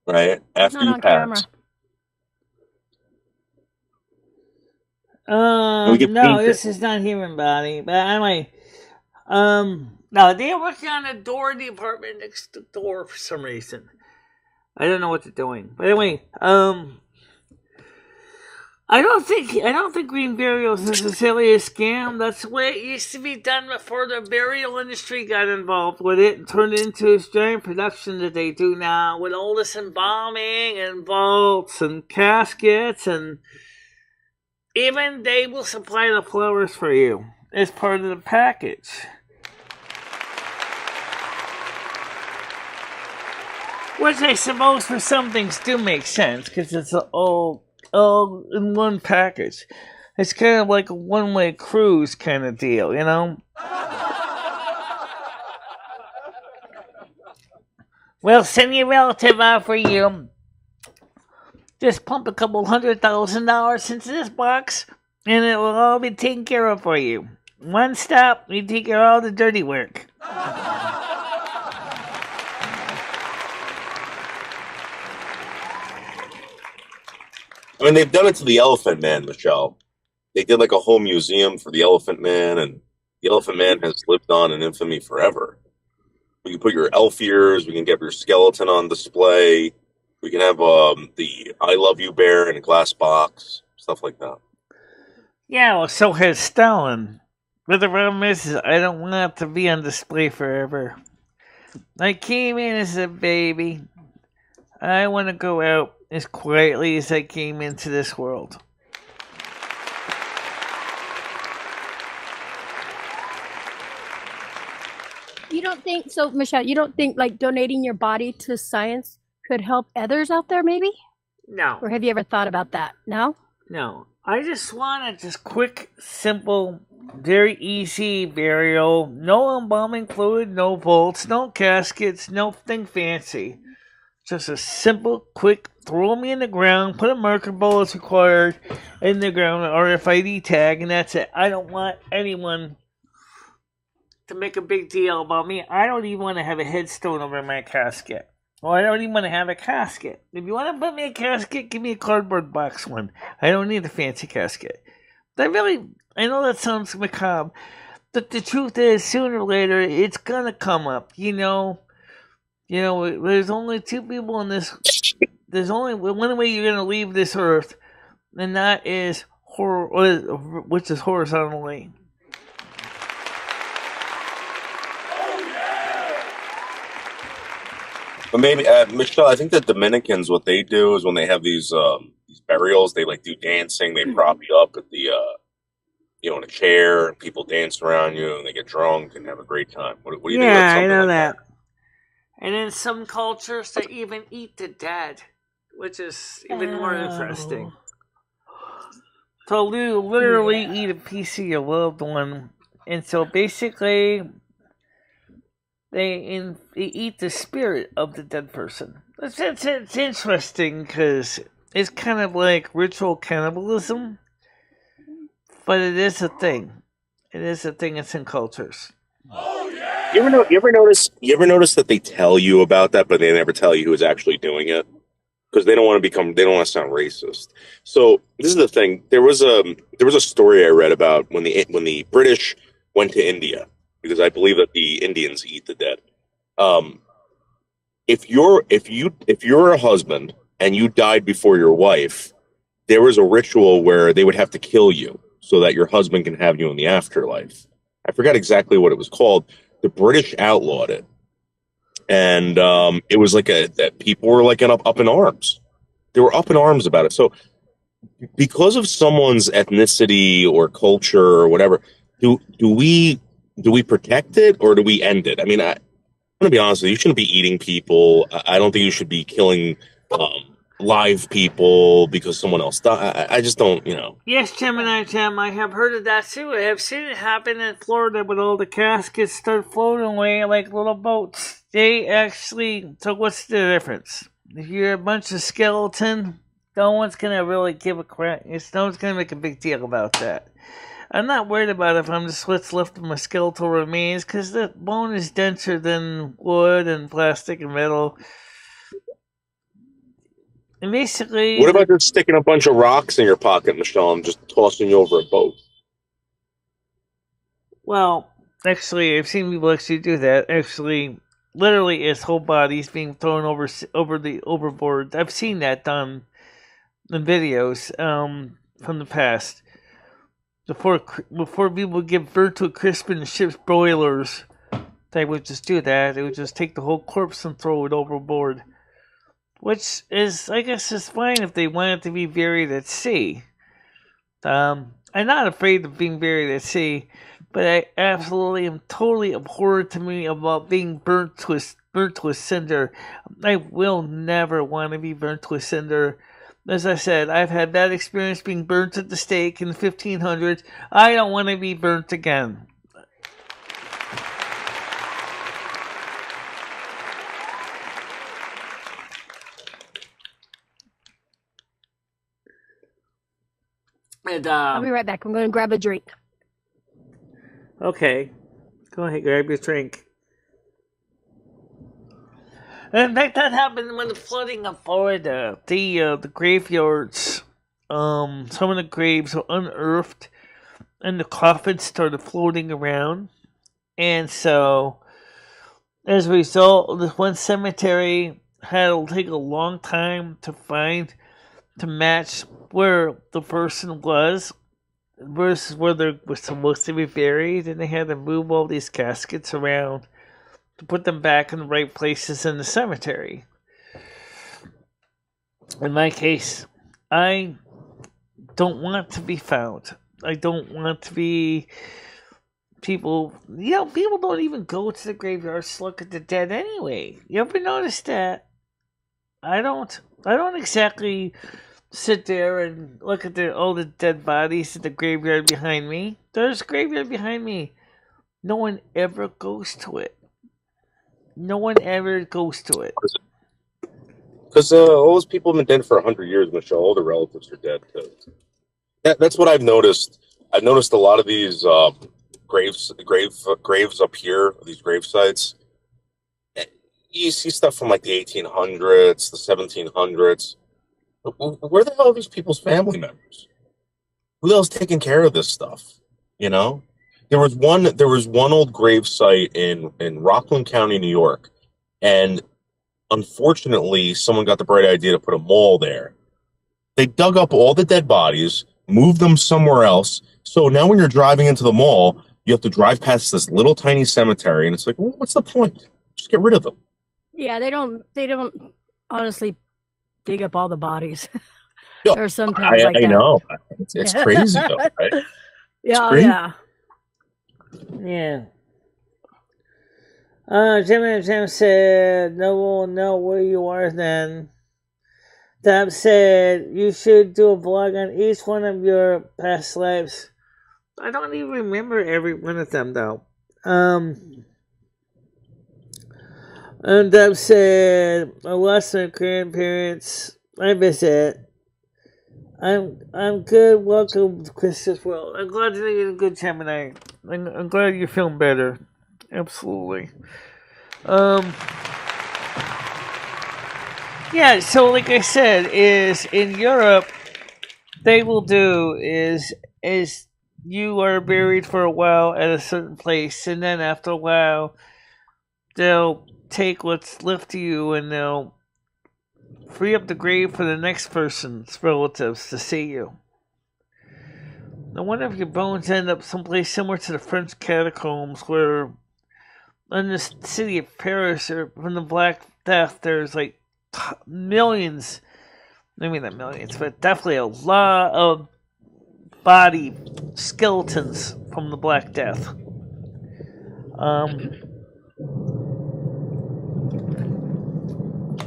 right? After you pass. No, this is not human body. But anyway, no, they're working on the door in the apartment next to the door for some reason. I don't know what they're doing. But anyway, I don't think green burial is necessarily a scam. That's the way it used to be done before the burial industry got involved with it and turned it into this giant production that they do now with all this embalming and vaults and caskets, and even they will supply the flowers for you as part of the package. Which I suppose for some things do make sense because it's all in one package. It's kind of like a one-way cruise kind of deal, you know? Well, send your relative out for you. Just pump a couple $100,000 into this box, and it will all be taken care of for you. One stop, we take care of all the dirty work. I mean, they've done it to the Elephant Man, Michelle. They did like a whole museum for the Elephant Man, and the Elephant Man has lived on in infamy forever. We can put your elf ears, we can get your skeleton on display, we can have the I Love You bear in a glass box, stuff like that. Yeah, well, so has Stalin. But the problem is I don't want it to be on display forever. I came in as a baby. I want to go out as quietly as I came into this world. You don't think so, Michelle? You don't think like donating your body to science could help others out there, maybe? No. Or have you ever thought about that? No? No. I just want a quick, simple, very easy burial. No embalming fluid, no vaults, no caskets, nothing fancy. Just a simple, quick, throw me in the ground, put a marker ball as required in the ground, an RFID tag, and that's it. I don't want anyone to make a big deal about me. I don't even want to have a headstone over my casket. Or I don't even want to have a casket. If you want to put me a casket, give me a cardboard box one. I don't need a fancy casket. I know that sounds macabre, but the truth is, sooner or later, it's going to come up, you know. You know, there's only two people in this. There's only one way you're gonna leave this earth, and that is which is horizontally. But maybe Michelle, I think the Dominicans, what they do is when they have these burials, they like do dancing. They prop you up at the in a chair, and people dance around you, and they get drunk and have a great time. What do you think about something I know like that. And in some cultures, they even eat the dead, which is even more interesting. So you literally eat a piece of your loved one, and so basically, they eat the spirit of the dead person. It's interesting because it's kind of like ritual cannibalism, but it is a thing. It is a thing in some cultures. Oh yeah! You ever notice that they tell you about that, but they never tell you who's actually doing it because they don't want to sound racist. So this is the thing. There was a story I read about when the British went to India, because I believe that the Indians eat the dead. If you're a husband and you died before your wife, there was a ritual where they would have to kill you so that your husband can have you in the afterlife. I forgot exactly what it was called. The British outlawed it, and it was like that people were like up in arms. They were up in arms about it. So because of someone's ethnicity or culture or whatever, do we protect it or do we end it? I mean, I'm gonna be honest with you. You shouldn't be eating people. I don't think you should be killing live people because someone else died. I just don't, Yes, Gemini Gem, I have heard of that too. I have seen it happen in Florida when all the caskets start floating away like little boats. So what's the difference? If you're a bunch of skeleton, no one's gonna really give a crap. No one's gonna make a big deal about that. I'm not worried about if I'm just what's left of my skeletal remains, because the bone is denser than wood and plastic and metal. And basically... What about just sticking a bunch of rocks in your pocket, Michelle, and just tossing you over a boat? Well, actually, I've seen people actually do that. Actually, literally, his whole body's being thrown overboard. I've seen that done in videos from the past. Before people get burnt to a crisp in the ship's boilers, they would just do that. They would just take the whole corpse and throw it overboard. Which is, I guess, is fine if they want it to be buried at sea. I'm not afraid of being buried at sea, but I absolutely am totally abhorrent to me about being burnt to a cinder. I will never want to be burnt to a cinder. As I said, I've had that experience being burnt at the stake in the 1500s. I don't want to be burnt again. And, I'll be right back. I'm going to grab a drink. Okay. Go ahead, grab your drink. And in fact, that happened when the flooding of Florida. The graveyards, some of the graves were unearthed, and the coffins started floating around. And so, as a result, this one cemetery had to take a long time to match where the person was versus where they were supposed to be buried, and they had to move all these caskets around to put them back in the right places in the cemetery. In my case, I don't want to be found. I don't want to be... People don't even go to the graveyards to look at the dead anyway. You ever notice that? I don't exactly sit there and look at all the dead bodies in the graveyard behind me. There's a graveyard behind me. No one ever goes to it. No one ever goes to it. Because all those people have been dead for 100 years, Michelle. All the relatives are dead. That's what I've noticed. I've noticed a lot of these graves up here, these grave sites. You see stuff from like the 1800s, the 1700s. Where the hell are these people's family members? Who else taking care of this stuff? There was one old grave site in Rockland County, New York, and Unfortunately, someone got the bright idea to put a mall there. They dug up all the dead bodies, moved them somewhere else. So now when you're driving into the mall, you have to drive past this little tiny cemetery, and it's like, well, what's the point? Just get rid of them. Yeah, they don't honestly dig up all the bodies. Yo, or sometimes I know. It's crazy though, right? Yeah, crazy. Yeah. Jim said, no one will know where you are then. Dab said, you should do a vlog on each one of your past lives. I don't even remember every one of them, though. And Dab said, I lost my grandparents. I visit. I'm good. Welcome to Chris's world. I'm glad you're doing a good, Gemini. I'm glad you're feeling better. Absolutely. Yeah, so like I said, is in Europe, they will do is you are buried for a while at a certain place, and then after a while, they'll take what's left of you and they'll free up the grave for the next person's relatives to see you. I wonder if your bones end up someplace similar to the French catacombs, where in the city of Paris or from the Black Death, there's like millions, maybe not millions, but definitely a lot of body skeletons from the Black Death.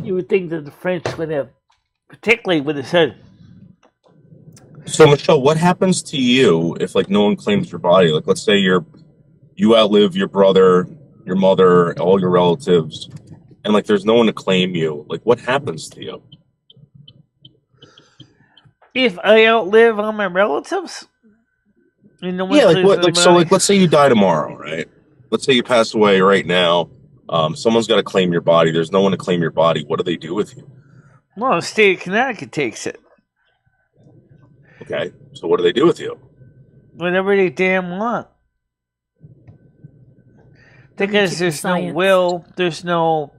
You would think that the French would have, particularly with have said. So, Michelle, what happens to you if, like, no one claims your body? Like, let's say you outlive your brother, your mother, all your relatives, and, like, there's no one to claim you. Like, what happens to you? If I outlive all my relatives? And no one like, what? Like, so, like, let's say you die tomorrow, right? Let's say you pass away right now. Someone's got to claim your body. There's no one to claim your body. What do they do with you? Well, the state of Connecticut takes it. Okay, so what do they do with you? Whatever they damn want. Because there's no will, there's no,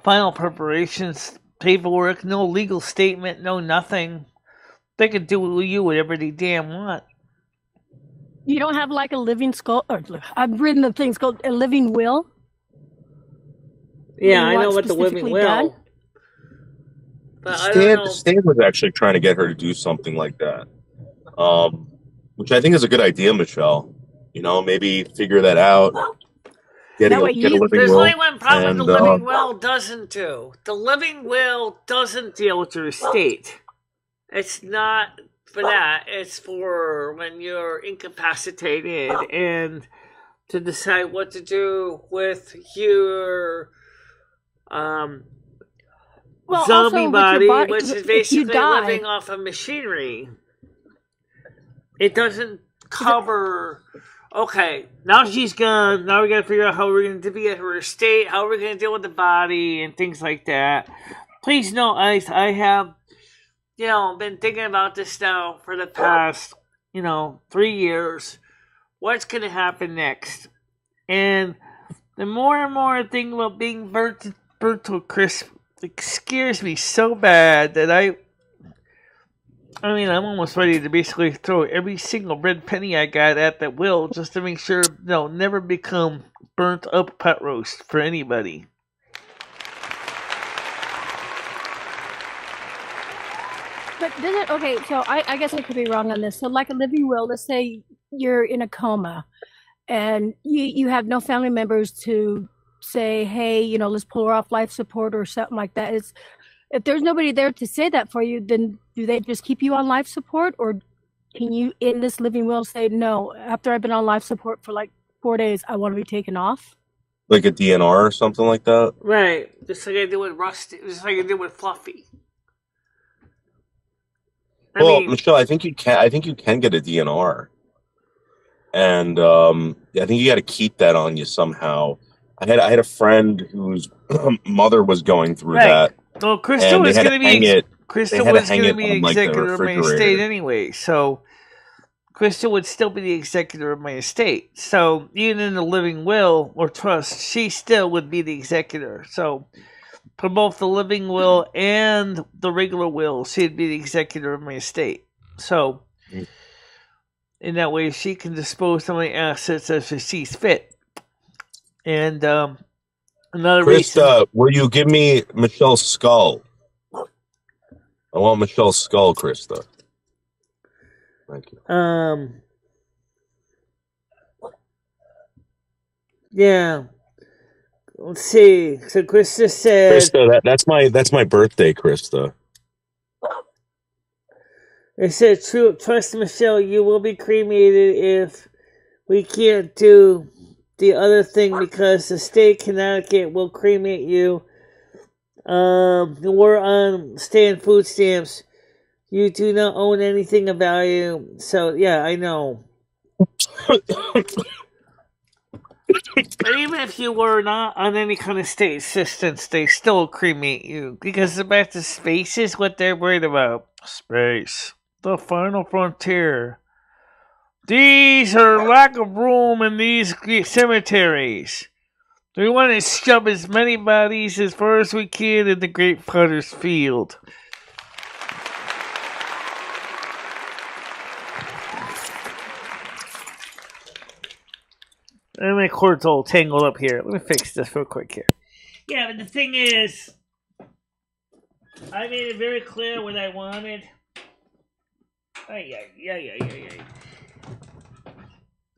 final preparations, paperwork, no legal statement, no nothing. They can do with you whatever they damn want. You don't have like a living skull, or I've written the things called a living will. Yeah, I know what the living will. Done? But Stan was actually trying to get her to do something like that, which I think is a good idea, Michelle. Maybe figure that out. Get a living will. There's only one problem the living will doesn't do. The living will doesn't deal with your estate. It's not for that. It's for when you're incapacitated and to decide what to do with your zombie body, which is basically living off of machinery. It doesn't cover. Okay, now she's gone. Now we got to figure out how we're going to be at her estate, how we're going to deal with the body, and things like that. Please know, I have, been thinking about this now for the past, 3 years. What's going to happen next? And the more and more I think about being burnt to a crisp, it scares me so bad that I'm almost ready to basically throw every single red penny I got at that will just to make sure they'll never become burnt up pot roast for anybody. But does it, okay, so I guess I could be wrong on this. So like a living will, let's say you're in a coma and you have no family members to say, hey, let's pull her off life support or something like that. If there's nobody there to say that for you, then do they just keep you on life support? Or can you, in this living will, say, no, after I've been on life support for like 4 days, I want to be taken off? Like a DNR or something like that? Right. Just like I did with Rusty. Just like I did with Fluffy. Michelle, I think you can get a DNR. And I think you got to keep that on you somehow. I had a friend whose mother was going through that. Well, Crystal was going to be executor of my estate anyway. So Krista would still be the executor of my estate. So even in the living will or trust, she still would be the executor. So for both the living will and the regular will, she'd be the executor of my estate. So in that way, she can dispose of my assets as she sees fit. And another reason. Krista, will you give me Michelle's skull? I want Michelle's skull, Krista. Thank you. Yeah. Let's see. So Krista said, Krista, that's my birthday, Krista. It said, trust Michelle, you will be cremated if we can't do the other thing because the state of Connecticut will cremate you. We're on staying food stamps. You do not own anything of value. So, yeah, I know. But even if you were not on any kind of state assistance, they still cremate you. Because the back to space is what they're worried about. Space. The final frontier. These are lack of room in these cemeteries. We want to shove as many bodies as far as we can in the Great Potter's Field. And my cord's all tangled up here. Let me fix this real quick here. Yeah, but the thing is, I made it very clear what I wanted. Yeah.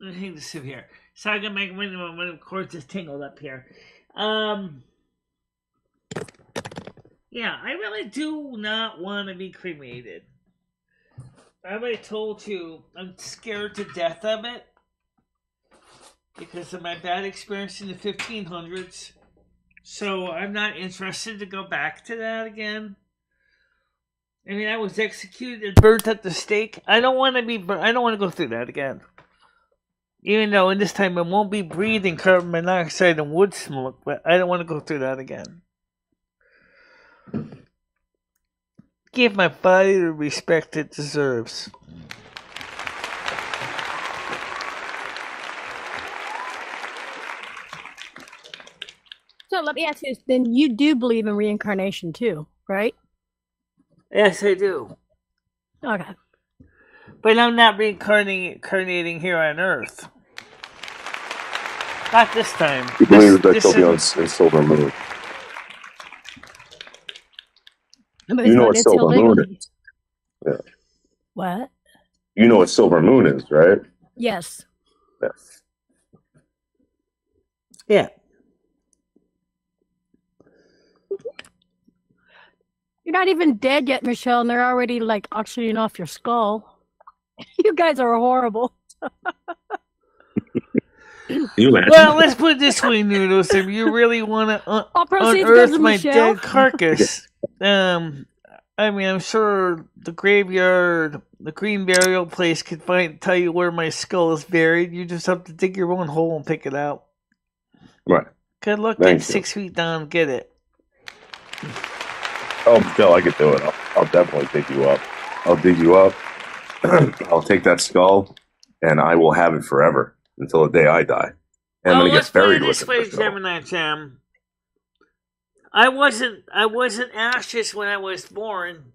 Let me hang this up here. So I can make one of the cords is tangled up here. Yeah, I really do not want to be cremated. I already told you I'm scared to death of it because of my bad experience in the 1500s. So I'm not interested to go back to that again. I mean, I was executed and burnt at the stake. I don't want to be. I don't want to go through that again. Even though in this time I won't be breathing carbon monoxide and wood smoke, but I don't want to go through that again. Give my body the respect it deserves. So let me ask you this, then you do believe in reincarnation too, right? Yes, I do. Okay. But I'm not reincarnating here on Earth. Not this time. You believe that she'll be in Silvermoon. You know what Silvermoon is. Yeah. What? You know what Silvermoon is, right? Yes. Yes. Yeah. You're not even dead yet, Michelle, and they're already like auctioning off your skull. You guys are horrible. Well, let's put it this way, Noodles. If you really want to unearth my dead carcass, I mean, I'm sure the graveyard, the green burial place could tell you where my skull is buried. You just have to dig your own hole and pick it out. Right. Good luck getting 6 feet down, get it. Oh, Michelle, I could do it. I'll definitely dig you up. I'll dig you up. I'll take that skull, and I will have it forever until the day I die. And I'm going to get buried with it. Let's put it this way, Gemini Jam. I wasn't ashes when I was born,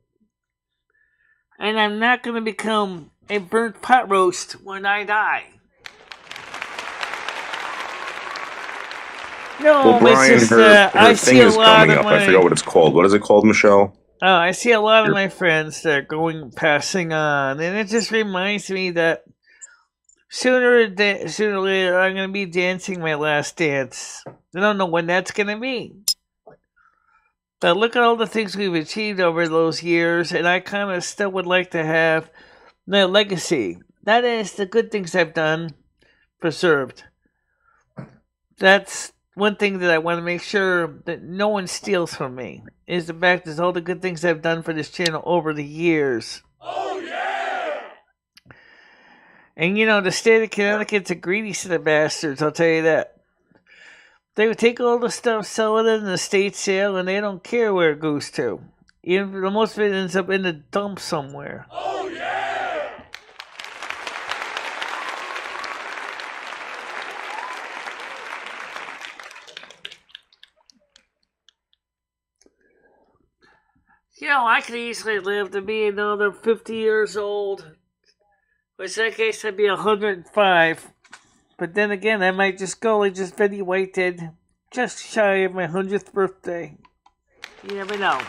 and I'm not going to become a burnt pot roast when I die. No, well, Brian, it's just, her thing is coming up. I forgot what it's called. What is it called, Michelle? Oh, I see a lot of my friends that are passing on, and it just reminds me that sooner or later I'm going to be dancing my last dance. I don't know when that's going to be. But look at all the things we've achieved over those years, and I kind of still would like to have the legacy. That is, the good things I've done preserved. That's one thing that I want to make sure that no one steals from me, is the fact that all the good things I've done for this channel over the years. Oh, yeah! And, you know, the state of Connecticut's a greedy set of bastards, I'll tell you that. They would take all the stuff, sell it in the estate sale, and they don't care where it goes to. Even most of it ends up in the dump somewhere. Oh, yeah! I could easily live to be another 50 years old. Which in that case, I'd be 105. But then again, I might just graduated just shy of my 100th birthday. You never know.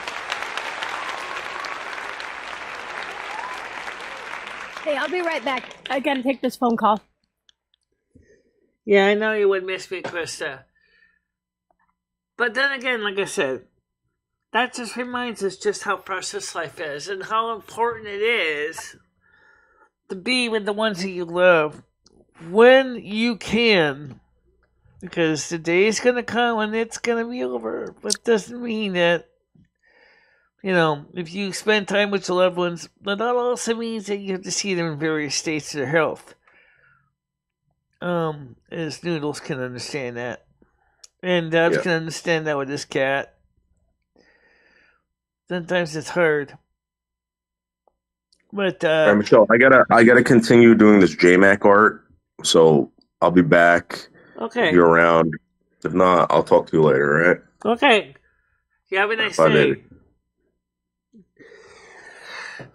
Hey, I'll be right back. I gotta take this phone call. Yeah, I know you would miss me, Krista. But then again, like I said, that just reminds us just how precious life is and how important it is to be with the ones that you love when you can. Because the day is going to come and it's going to be over. But it doesn't mean that, if you spend time with your loved ones, that also means that you have to see them in various states of their health. As Noodles can understand that. And Dubs can understand that with his cat. Sometimes it's hard. But All right, Michelle, I gotta continue doing this JMac art, so I'll be back. Okay. If you're around. If not, I'll talk to you later, all right? Okay. You have a nice Bye, day. baby.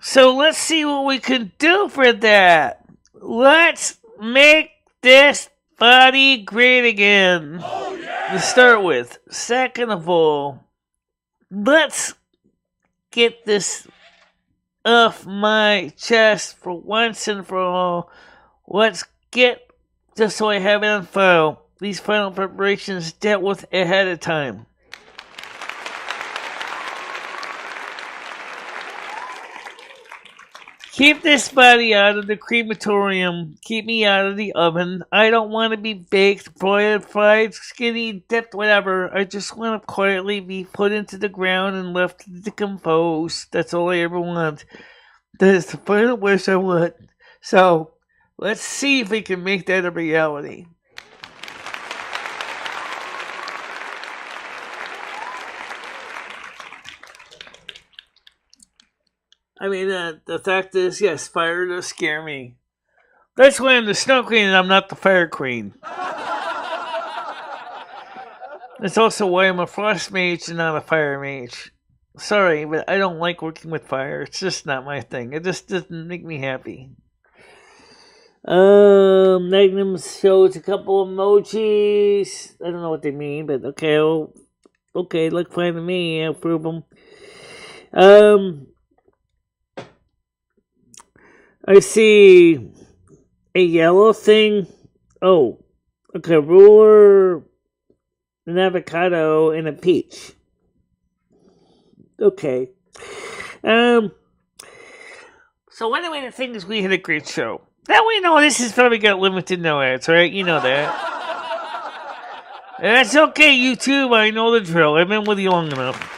So let's see what we can do for that. Let's make this body great again. Oh, yeah. To start with. Second of all, let's get this off my chest for once and for all. Let's get, just so I have it on file, these final preparations dealt with ahead of time. Keep this body out of the crematorium. Keep me out of the oven. I don't want to be baked, broiled, fried, skinny, dipped, whatever. I just want to quietly be put into the ground and left to decompose. That's all I ever want. That is the final wish I want. So, let's see if we can make that a reality. I mean, the fact is, yes, fire does scare me. That's why I'm the Snow Queen and I'm not the Fire Queen. That's also why I'm a Frost Mage and not a Fire Mage. Sorry, but I don't like working with fire. It's just not my thing. It just doesn't make me happy. Magnum shows a couple emojis. I don't know what they mean, but okay. Okay, look fine to me. I'll prove them. I see a yellow thing. Oh, okay, ruler, an avocado, and a peach. Okay. So anyway, the thing is, we had a great show. Now we know this is probably got limited no ads, right? You know that. That's okay, YouTube. I know the drill. I've been with you long enough.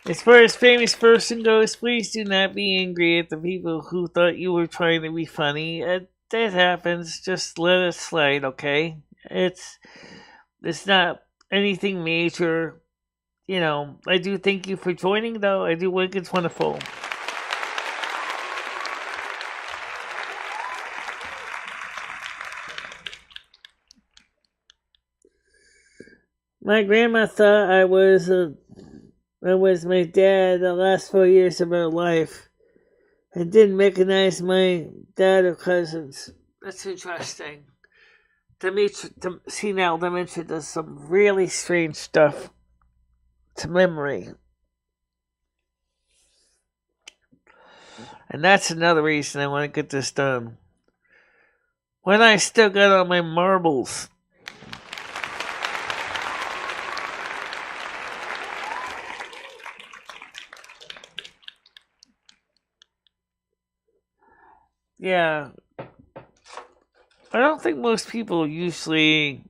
As far as famous person goes, please do not be angry at the people who thought you were trying to be funny. That happens. Just let it slide, okay? It's not anything major. I do thank you for joining, though. I do think it's wonderful. My grandma thought I was my dad the last 4 years of her life and didn't recognize my dad or cousins. That's interesting. Senile dementia does some really strange stuff to memory. And that's another reason I want to get this done. When I still got all my marbles. Yeah. I don't think most people usually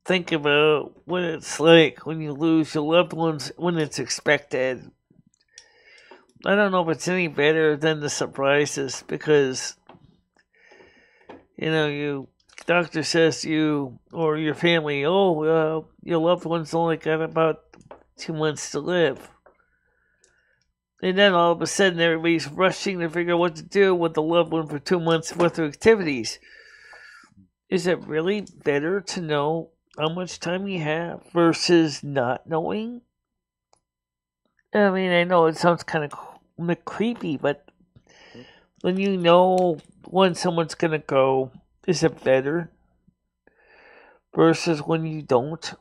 think about what it's like when you lose your loved ones when it's expected. I don't know if it's any better than the surprises because, doctor says to you or your family, your loved one's only got about 2 months to live. And then all of a sudden, everybody's rushing to figure out what to do with the loved one for 2 months worth of activities. Is it really better to know how much time you have versus not knowing. I mean, I know it sounds kind of creepy, but when you know when someone's going to go, is it better versus when you don't?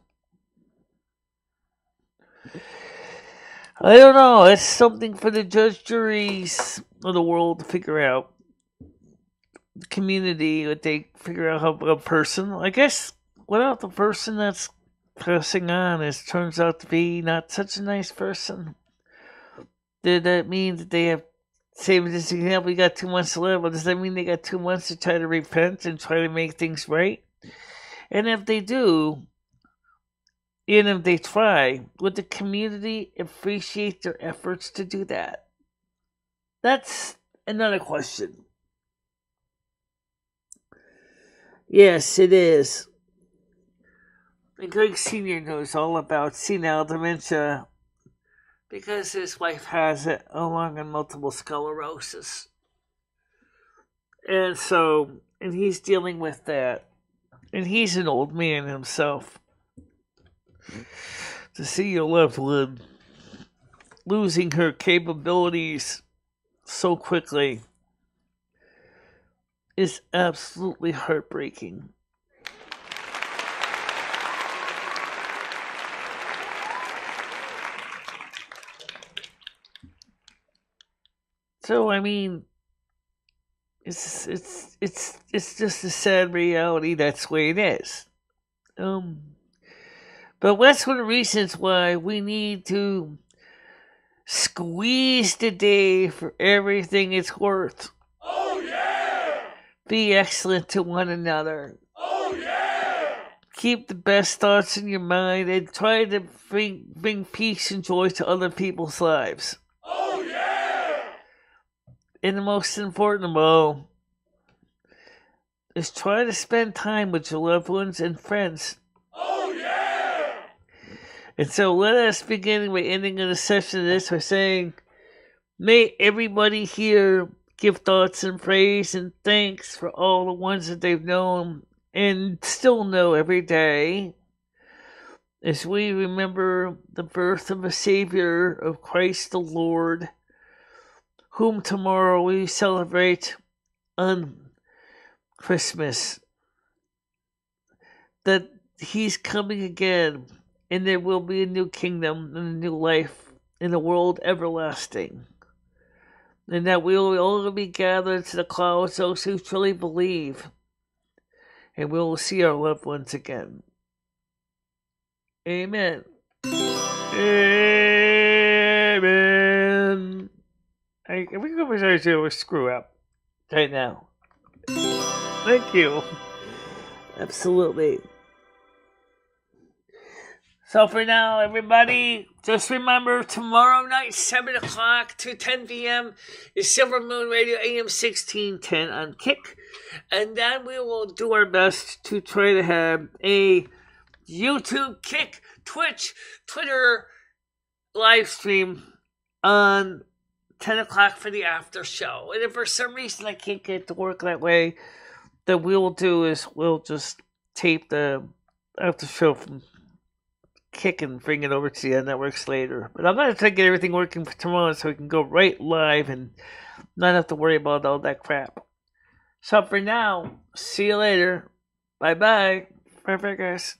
I don't know. It's something for the judge, juries of the world to figure out. The community, what they figure out how a person. I guess without the person that's passing on, turns out to be not such a nice person. Did that mean that they have? Say, for this example, we got 2 months to live. Well, does that mean they got 2 months to try to repent and try to make things right? And if they do, and if they try, would the community appreciate their efforts to do that? That's another question. Yes, it is. And Greg Sr. knows all about senile dementia because his wife has it, along with multiple sclerosis. And he's dealing with that. And he's an old man himself. To see your loved one losing her capabilities so quickly is absolutely heartbreaking. So I mean, it's just a sad reality. That's the way it is. But that's one of the reasons why we need to squeeze the day for everything it's worth. Oh yeah! Be excellent to one another. Oh yeah! Keep the best thoughts in your mind and try to bring peace and joy to other people's lives. Oh yeah! And the most important of all is try to spend time with your loved ones and friends. Oh yeah! And so let us begin by ending the session of this by saying, may everybody here give thoughts and praise and thanks for all the ones that they've known and still know every day, as we remember the birth of a Savior, of Christ the Lord, whom tomorrow we celebrate on Christmas, that he's coming again, and there will be a new kingdom and a new life in a world everlasting, and that we will all be gathered to the clouds, those who truly believe, and we will see our loved ones again. Amen. Amen. I think we're going to do a screw up right now. Thank you. Absolutely. So for now, everybody, just remember tomorrow night, 7 o'clock to 10 p.m. is Silvermoon Radio AM 1610 on Kick. And then we will do our best to try to have a YouTube, Kick, Twitch, Twitter live stream on 10 o'clock for the after show. And if for some reason I can't get it to work that way, then we'll do is we'll just tape the after show from Kick and bring it over to the networks later. But I'm going to try to get everything working for tomorrow so we can go right live and not have to worry about all that crap. So for now, see you later. Bye-bye. Bye-bye, guys.